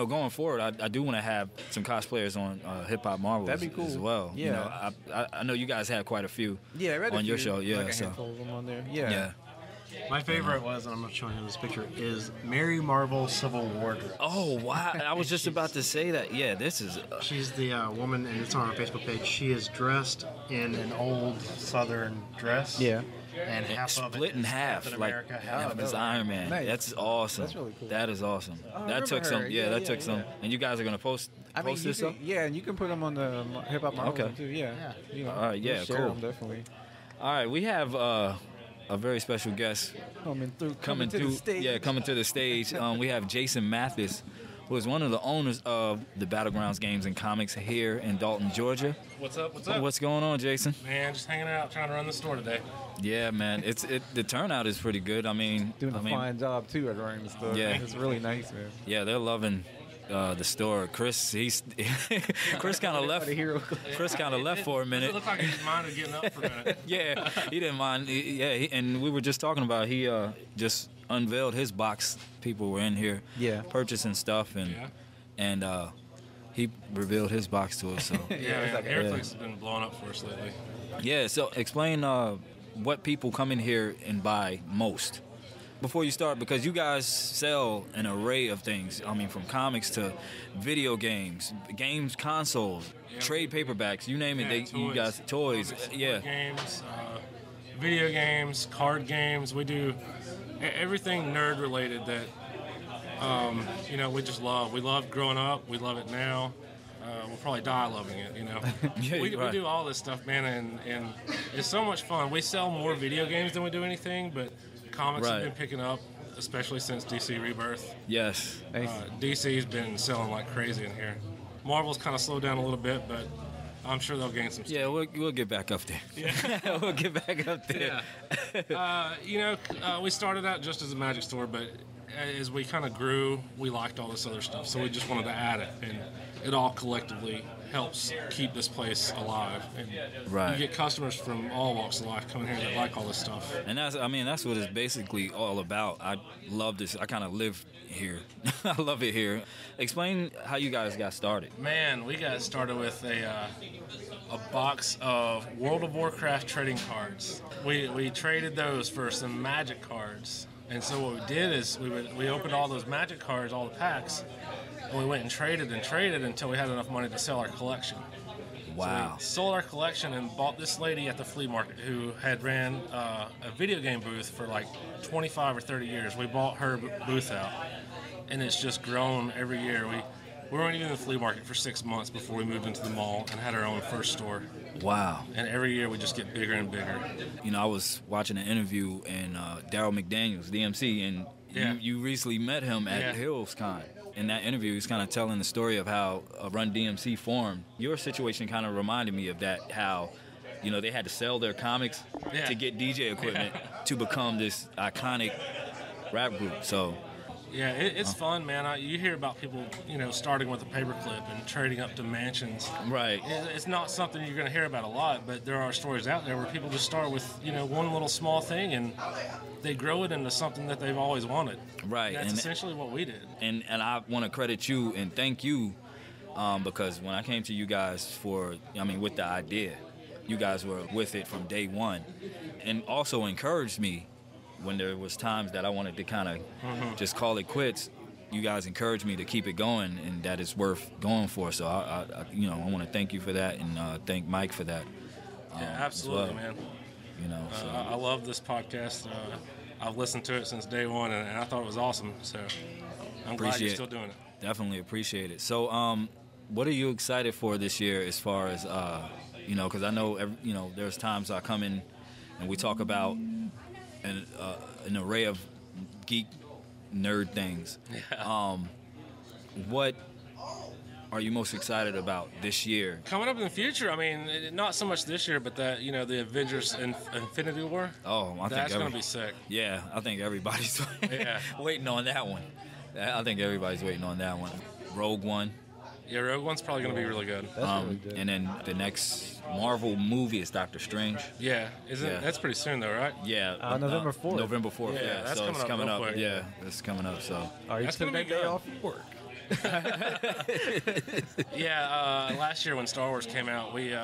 going forward, I do want to have some cosplayers on Hip Hop Marvels. That'd be cool. As well. Yeah. I know you guys had quite a few. Yeah, I read on your show. Yeah, like a so handful of them on there. Yeah. yeah. My favorite was, and I'm not showing you this picture, is Mary Marvel Civil War dress. Oh wow! I was just about to say that. Yeah, this is. She's the woman, and it's on our Facebook page. She is dressed in an old Southern dress. Yeah. And half of it split in is half, Captain like America, half it's Iron Man. Nice. That's awesome. That's really cool. That is awesome. Oh, I that took remember some. her. Yeah, that took yeah. some. And you guys are gonna post this stuff. Yeah, and you can put them on the Hip Hop Marvel Okay. too. Yeah. All right. Yeah. we'll share Cool. them, definitely. All right. We have a very special guest Coming to the stage. Yeah, coming to the stage. We have Jason Mathis, who is one of the owners of the Battlegrounds Games and Comics here in Dalton, Georgia. What's up? What's up? What's going on, Jason? Man, just hanging out, trying to run the store today. Yeah, man. The turnout is pretty good. I mean, Doing a fine job too at running the store. Yeah. It's really nice, man. Yeah, they're loving the store. Chris kind of left. Chris kind of left for a minute. It looked like he just minded getting up for a minute. Yeah, he didn't mind. And we were just talking about he just unveiled his box. People were in here, purchasing stuff, and he revealed his box to us. So Everything's has been blowing up for us lately. Yeah. So explain what people come in here and buy most. Before you start, because you guys sell an array of things. I mean, from comics to video games, consoles, trade paperbacks, you name it. You guys toys, games, video games, card games. We do everything nerd related that we just love. We loved growing up. We love it now. We'll probably die loving it. We do all this stuff, man, and it's so much fun. We sell more video games than we do anything, but comics have been picking up, especially since DC Rebirth. Yes. DC's been selling like crazy in here. Marvel's kind of slowed down a little bit, but I'm sure they'll gain some steam. Yeah, we'll get back up there. Yeah. We'll get back up there. Yeah. We started out just as a magic store, but as we kind of grew, we liked all this other stuff, so we just wanted to add it, and it all collectively helps keep this place alive. And right. You get customers from all walks of life coming here that like all this stuff. And that's what it's basically all about. I love this. I kind of live here. I love it here. Explain how you guys got started. Man, we got started with a box of World of Warcraft trading cards. We traded those for some Magic cards. And so what we did is we opened all those Magic cards, all the packs, and we went and traded until we had enough money to sell our collection. Wow. So we sold our collection and bought this lady at the flea market who had ran a video game booth for like 25 or 30 years. We bought her booth out, and it's just grown every year. We weren't even in the flea market for 6 months before we moved into the mall and had our own first store. Wow. And every year we just get bigger and bigger. You know, I was watching an interview and Daryl McDaniels, DMC, and you recently met him at HillsCon. In that interview, he's kind of telling the story of how Run DMC formed. Your situation kind of reminded me of that, how, you know, they had to sell their comics to get DJ equipment to become this iconic rap group. So yeah, it's fun, man. You hear about people, you know, starting with a paperclip and trading up to mansions. Right. It's not something you're going to hear about a lot, but there are stories out there where people just start with, you know, one little small thing and they grow it into something that they've always wanted. Right. And that's essentially what we did. And I want to credit you and thank you because when I came to you guys with the idea, you guys were with it from day one and also encouraged me when there was times that I wanted to kind of just call it quits. You guys encouraged me to keep it going, and that it's worth going for. So I want to thank you for that, and thank Mike for that. Yeah, absolutely, man. You know, so. I love this podcast. I've listened to it since day one, and I thought it was awesome. So I'm glad you're still doing it. Definitely appreciate it. So, what are you excited for this year, as far as because I know there's times I come in and we talk about an array of geek nerd things. Yeah. What are you most excited about this year? Coming up in the future, I mean, not so much this year, but the Avengers Infinity War. Oh, that's going to be sick. Yeah, I think everybody's waiting on that one. I think everybody's waiting on that one. Rogue One. Yeah, Rogue One's probably going to be really good. Really good. And then the next Marvel movie is Doctor Strange. Yeah, that's pretty soon though, right? Yeah, November 4th. November 4th. Yeah, that's so coming up. Yeah, it's coming up. So are you taking that day off work? Yeah, last year when Star Wars came out, we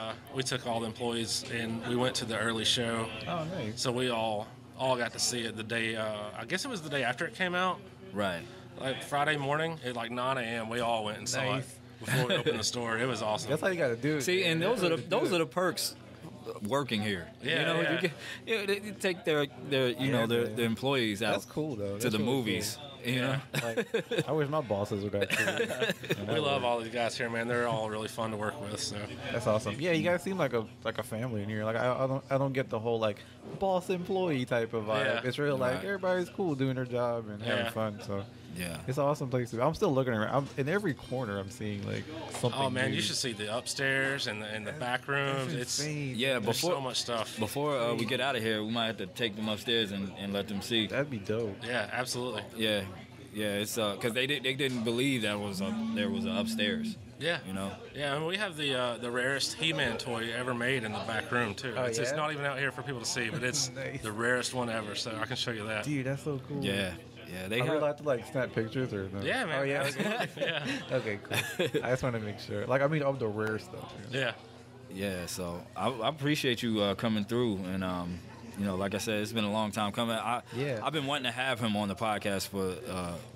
took all the employees and we went to the early show. Oh, nice. So we all got to see it the day. I guess it was the day after it came out. Right. Like Friday morning at like 9 a.m. We all went and saw it before we opened the store. It was awesome. That's how you got to do it. See, and those are the perks working here. Yeah, they take their employees out. That's cool though. To the movies. Cool. You know, like, I wish my bosses were that cool. We love all these guys here, man. They're all really fun to work with. So that's awesome. Yeah, you guys seem like a family in here. Like I don't get the whole like boss employee type of vibe. Yeah. It's real like everybody's cool doing their job and having fun. So it's an awesome place to be. I'm still looking around. In every corner I'm seeing like something. Oh man, new. you should see the upstairs and the back rooms. It's there's so much stuff. Before we get out of here, we might have to take them upstairs and let them see. That'd be dope. Yeah, absolutely. Yeah, it's because they didn't believe there was an upstairs. Yeah, you know. Yeah, and we have the rarest He-Man toy ever made in the back room too. It's not even out here for people to see, but it's nice. The rarest one ever. So I can show you that. Dude, that's so cool. Yeah. They are we allowed to like snap pictures or no? Yeah, man. Oh yeah. Yeah. Okay, cool. I just want to make sure. Like, I mean, of the rare stuff. You know? Yeah. Yeah. So I appreciate you coming through, and like I said, it's been a long time coming. I've been wanting to have him on the podcast for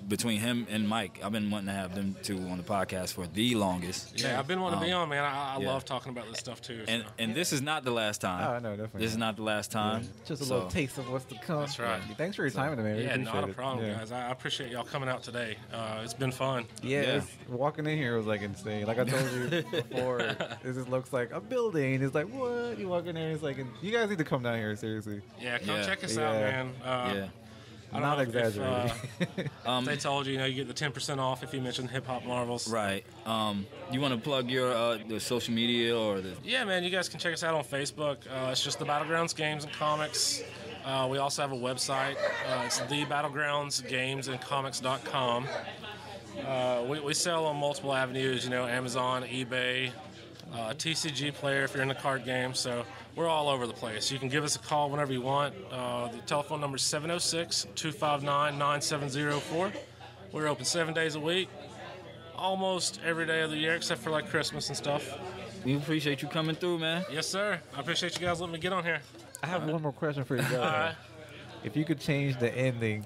between him and Mike. I've been wanting to have them two on the podcast for the longest. Yeah, I've been wanting to be on, man. I love talking about this stuff too. And and this is not the last time. Oh no, definitely. This is not the last time. Yeah. Just a little taste of what's to come. That's right. Thanks for your time today. Yeah, not a problem, guys. I appreciate y'all coming out today. It's been fun. Yeah. Walking in here was like insane. Like I told you before, it just looks like a building. It's like, what? You walk in there, it's like, you guys need to come down here, seriously. Yeah, come check us out, man. I don't Not know if, exaggerating. if they told you, you get the 10% off if you mention Hip Hop Marvels. Right. You want to plug your the social media or the? Yeah, man. You guys can check us out on Facebook. It's just the Battlegrounds Games and Comics. We also have a website. It's thebattlegroundsgamesandcomics.com. We sell on multiple avenues. Amazon, eBay, TCG Player if you're in the card game. So we're all over the place. You can give us a call whenever you want. The telephone number is 706-259-9704. We're open 7 days a week, almost every day of the year except for like Christmas and stuff. We appreciate you coming through, man. Yes, sir. I appreciate you guys letting me get on here. I have one more question for you guys. All right. If you could change the ending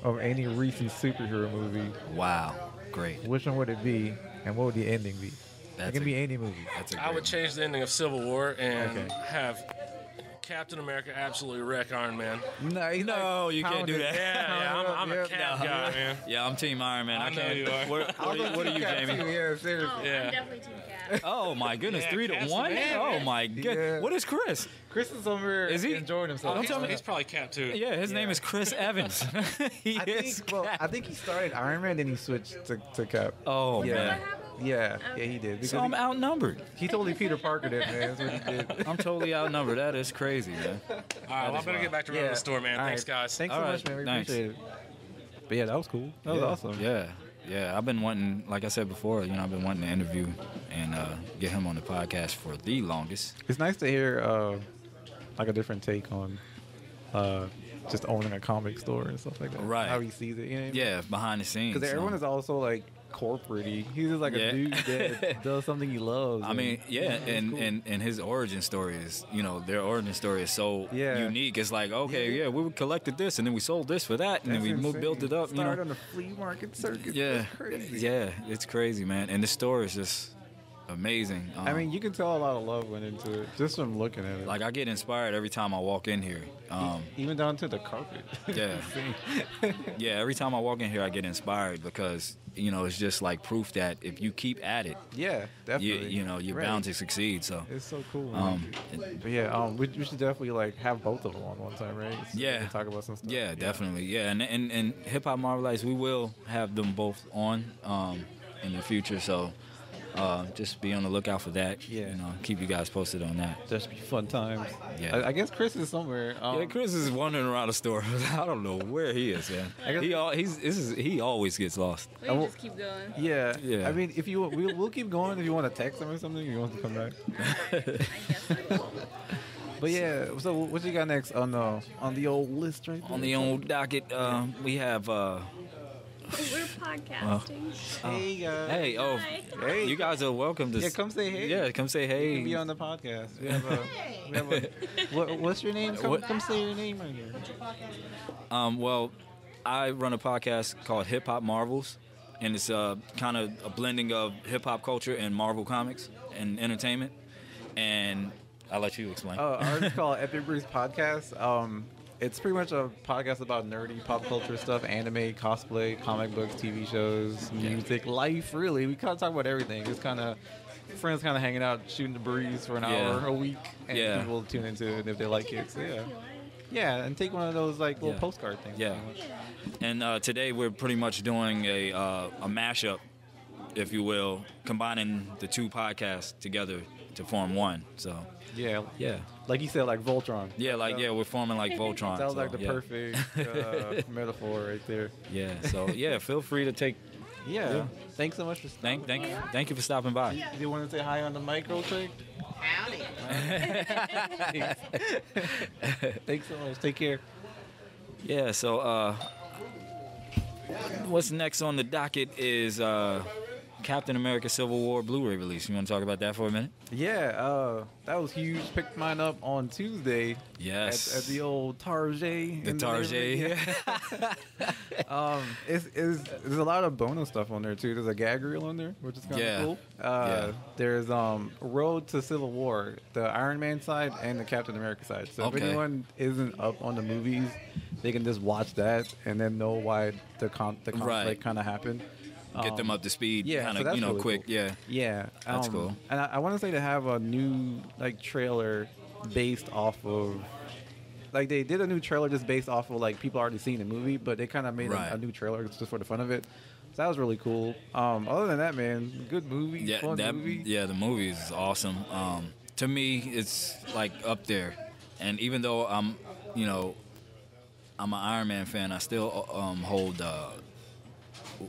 of any recent superhero movie, wow, great. Which one would it be, and what would the ending be? It can be any movie. I would change the ending of Civil War and have Captain America absolutely wreck Iron Man. No, you can't do that. Yeah, I'm a Cap guy, man. Yeah, I'm Team Iron Man. I know you are. What are you, Jamie? Yeah, seriously. I'm definitely Team Cap. Oh my goodness, 3-1. Oh my goodness. What is Chris? Chris is over enjoying himself. Don't tell me he's probably Cap too. Yeah, his name is Chris Evans. I think he started Iron Man, then he switched to Cap. Oh, yeah. Yeah, he did. So I'm outnumbered. He totally Peter Parker'd it, man. That's what he did. I'm totally outnumbered. That is crazy, man. All right, well, I better get back to running the store, man. Thanks, guys. Thanks so much, man. We appreciate it. But yeah, that was cool. That was awesome. Yeah. I've been wanting, like I said before, I've been wanting to interview and get him on the podcast for the longest. It's nice to hear like a different take on just owning a comic store and stuff like that. Right. How he sees it. You know what I mean? Yeah, behind the scenes. Because everyone is also like corporate-y. He's just like a dude that does something he loves. I mean, and his origin story is, their origin story is so unique. It's like, okay, we collected this, and then we sold this for that, and then we built it up. Started on the flea market circuit. Yeah, That's crazy. Yeah, it's crazy, man. And the store is just amazing. I mean, you can tell a lot of love went into it just from looking at it. Like, I get inspired every time I walk in here. Even down to the carpet. Yeah. Yeah, every time I walk in here, I get inspired because, it's just like proof that if you keep at it, yeah, definitely, you're bound to succeed. So it's so cool. But yeah, we should definitely like have both of them on one time, right? So yeah, talk about some stuff. Yeah, definitely. Yeah, and Hip Hop Marvelites, we will have them both on in the future. So just be on the lookout for that. Yeah, keep you guys posted on that. Just be fun times. Yeah, I guess Chris is somewhere. Yeah, Chris is wandering around the store. I don't know where he is, man. He always gets lost. We can just keep going. Yeah. I mean, if you we'll keep going. If you want to text him or something, you want to come back. I guess I will. But yeah, so what you got next on the old list right there? On the old docket, we have. We're podcasting. Hey guys. Hey, hey, you guys are welcome to. Yeah, come say hey. Yeah, come say hey. You can be on the podcast. We have what's your name? Come say your name right here. Well, I run a podcast called Hip Hop Marvels, and it's kind of a blending of hip hop culture and Marvel comics and entertainment. And I'll let you explain. Ours is called Epic Breeze Podcast. It's pretty much a podcast about nerdy pop culture stuff, anime, cosplay, comic books, TV shows, music, life, really. We kind of talk about everything. It's kind of friends kind of hanging out, shooting the breeze for an hour a week, and people tune into it if they like it. So, yeah, and take one of those like little postcard things. Yeah. And today we're pretty much doing a mashup, if you will, combining the two podcasts together to form one. So yeah, like you said, like Voltron. Yeah, we're forming like Voltron. Sounds like the perfect metaphor right there. Yeah. So feel free to take. Yeah. Thanks so much for thank you for stopping by. Do you want to say hi on the mic real quick? Howdy. Thanks so much. Take care. Yeah. So what's next on the docket is Captain America Civil War Blu-ray release. You want to talk about that for a minute? Yeah, that was huge. Picked mine up on Tuesday. Yes. At the old Target. The Target. There's a lot of bonus stuff on there too. There's a gag reel on there, which is kind of cool. There's Road to Civil War, the Iron Man side and the Captain America side. So if anyone isn't up on the movies, they can just watch that and then know why the conflict kind of happened. Get them up to speed, kind of, really quick. Cool. Yeah, that's cool. And I want to say to have a new trailer based off of like they did a new trailer just based off of like people already seen the movie, but they kind of made a new trailer just for the fun of it. So that was really cool. Other than that, man, good movie. Yeah, fun movie. Yeah, the movie is awesome. To me, it's like up there. And even though I'm an Iron Man fan, I still hold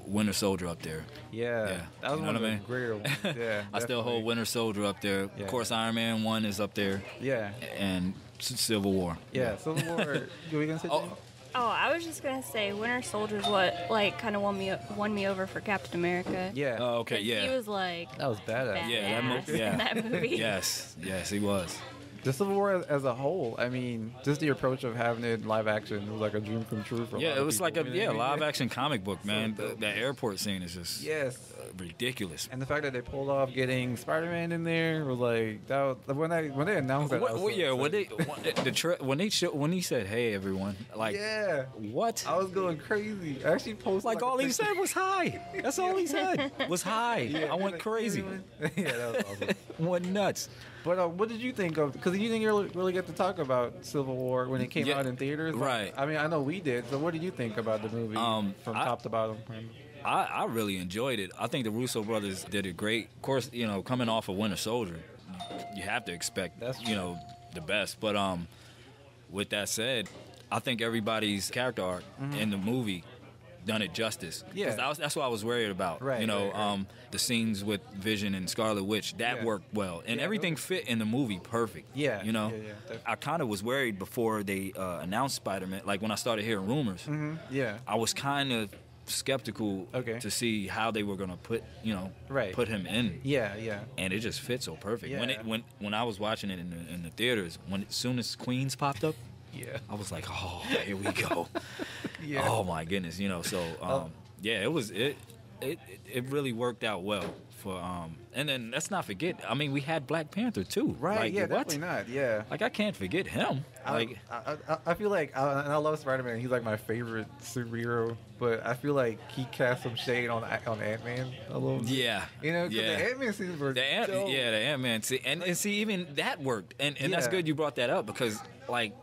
Winter Soldier up there. Yeah, that was one of the greater ones. Yeah, I still hold Winter Soldier up there. Yeah. Of course, Iron Man 1 is up there. Yeah. And Civil War. Yeah, Civil War. What were you gonna say? Oh, I was just gonna say Winter Soldier's what like kind of won me over for Captain America. Yeah. Oh, okay. Yeah. He was like that was badass. Yeah, that movie. Yes, he was. The Civil War as a whole, I mean, just the approach of having it live action was like a dream come true for a lot it of was people. like a live action comic book, man. The airport scene is just ridiculous. And the fact that they pulled off getting Spider-Man in there was like that. Was, when they announced that, when he said, "Hey, everyone," like what? I was going crazy. I actually posted like all he said was "Hi." That's all he said was "Hi." Yeah, I went crazy. Yeah, that was awesome. Went nuts. But what did you think of? Because you didn't really get to talk about Civil War when it came out in theaters, right? I mean, I know we did. So what did you think about the movie from top to bottom? I really enjoyed it. I think the Russo brothers did it great. Of course, coming off of Winter Soldier, you have to expect the best. But with that said, I think everybody's character arc in the movie done it justice. Yeah, that's what I was worried about. Right, the scenes with Vision and Scarlet Witch that worked well, and everything fit in the movie perfect. Yeah, I kind of was worried before they announced Spider-Man. Like when I started hearing rumors, I was kind of skeptical to see how they were gonna put put him in. Yeah. And it just fit so perfect. Yeah. When I was watching it in the theaters, as soon as Queens popped up. Yeah, I was like, oh, here we go. Yeah. Oh my goodness, So it really worked out well for and then let's not forget. I mean, we had Black Panther too. Right? Like, yeah, what? definitely not. Yeah. Like I can't forget him. Like I feel like and I love Spider-Man. He's like my favorite superhero, but I feel like he cast some shade on Ant-Man a little bit. Yeah. The Ant-Man scenes were the Ant-Man. See, and see, even that worked, and that's good you brought that up because like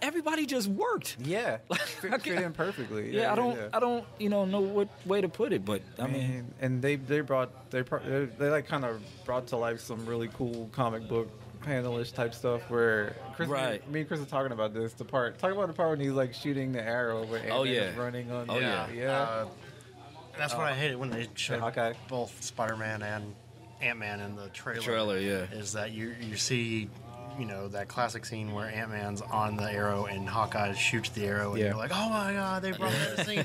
everybody just worked. Yeah, fit in perfectly. I don't know what way to put it, but I mean, and they like kind of brought to life some really cool comic book panelish type stuff where me and Chris are talking about this. Talk about the part when he's like shooting the arrow where Ant-Man is running on. That's what I hated when they showed both Spider-Man and Ant-Man in the trailer. Is that you see. That classic scene where Ant-Man's on the arrow and Hawkeye shoots the arrow, and you're like, oh my god, they brought that scene.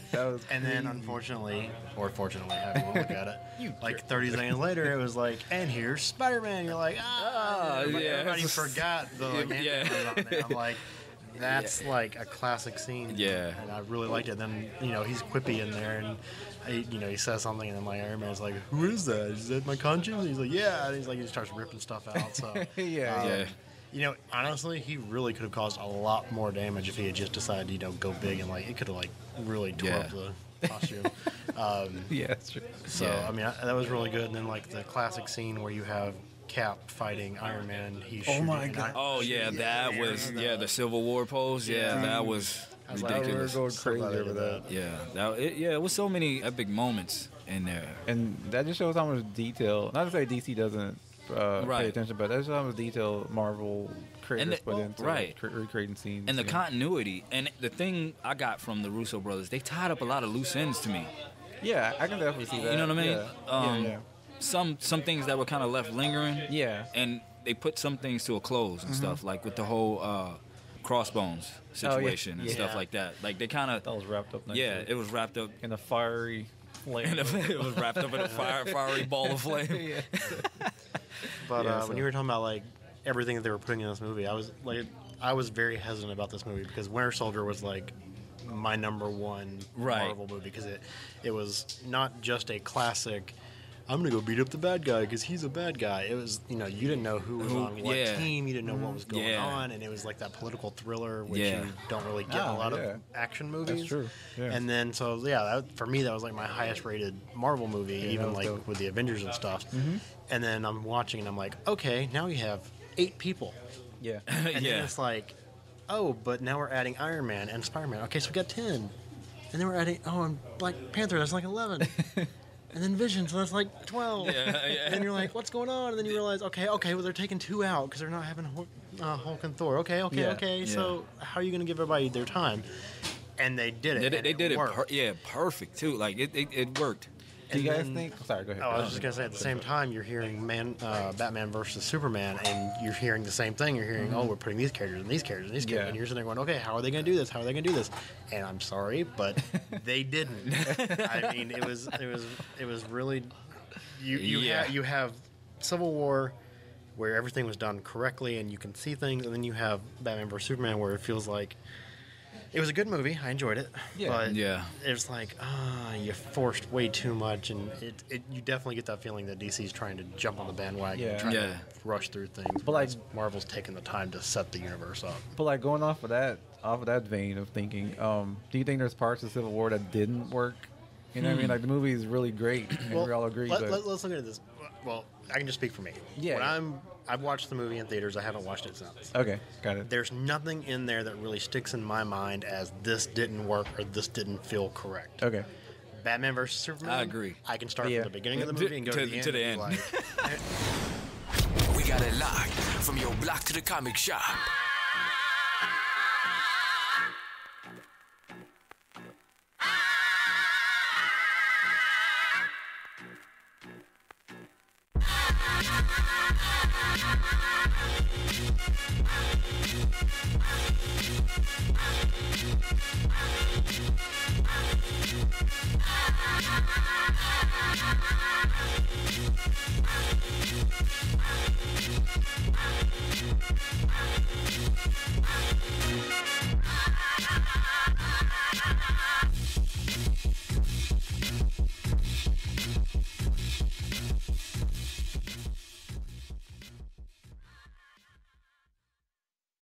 And then, unfortunately, or fortunately, however you look at it, like 30 seconds later, it was like, and here's Spider-Man. You're like, everybody forgot the Ant-Man was on there. I'm like, that's like a classic scene. Yeah. And I really liked it. Then, he's quippy in there, and he says something, and then my Iron Man's like, who is that? Is that my conscience? And he's like, yeah. And he's like, he starts ripping stuff out. So honestly, he really could have caused a lot more damage if he had just decided to, go big and it could have really tore up the costume. That's true. So I mean, that was really good. And then the classic scene where you have Cap fighting Iron Man. Oh my god! That was the Civil War pose. That was ridiculous. We were going crazy over that. It was so many epic moments in there, and that just shows how much detail. Not to say DC doesn't. Pay attention, but that's how much detail Marvel creators put into recreating scenes. And the continuity. And the thing I got from the Russo brothers, they tied up a lot of loose ends to me. Yeah, I can definitely see that. You know what I mean? Some things that were kind of left lingering. Yeah. And they put some things to a close and stuff, like with the whole Crossbones situation and stuff like that. Like they kind of... That was wrapped up nicely. Yeah, it was wrapped up... In a fiery flame. It was wrapped up in a fiery ball of flame. But when you were talking about everything that they were putting in this movie, I was very hesitant about this movie because Winter Soldier was my number one Marvel movie because it was not just a classic. I'm gonna go beat up the bad guy because he's a bad guy. It was you didn't know who was on what team, you didn't know what was going on, and it was like that political thriller which you don't really get in a lot of action movies. That's true. Yeah. And then for me that was my highest rated Marvel movie, even dope. With the Avengers and stuff. Mm-hmm. And then I'm watching and I'm like, okay, now we have 8 people. Yeah. And then it's oh, but now we're adding Iron Man and Spider-Man. Okay, so we got 10. And then we're adding, and Black Panther, that's like 11. And then Vision, so that's like 12. Yeah. And then you're like, what's going on? And then you realize, okay, well, they're taking 2 out because they're not having Hulk and Thor. Okay. So how are you going to give everybody their time? And they did it. They did it. Perfect, too. Like, it worked. Do you guys think? Sorry, go ahead. I was just gonna say at the same time you're hearing Batman versus Superman, and you're hearing the same thing. You're hearing, we're putting these characters and these characters and these characters, and you're sitting there going, okay, how are they gonna do this? How are they gonna do this? And I'm sorry, but they didn't. I mean, it was really you have Civil War where everything was done correctly and you can see things, and then you have Batman versus Superman where it feels like. It was a good movie. I enjoyed it. But it was like, you forced way too much, and you definitely get that feeling that DC's trying to jump on the bandwagon, trying to rush through things. But like Marvel's taking the time to set the universe up. But like going off of that vein of thinking, do you think there's parts of Civil War that didn't work? You know what I mean? Like the movie is really great, and we all agree. Let's look at this. Well, I can just speak for me. Yeah. I've watched the movie in theaters. I haven't watched it since. Okay, got it. There's nothing in there that really sticks in my mind as this didn't work or this didn't feel correct. Okay. Batman versus Superman. I agree. I can start from the beginning of the movie and go to the end. We got it locked from your block to the comic shop.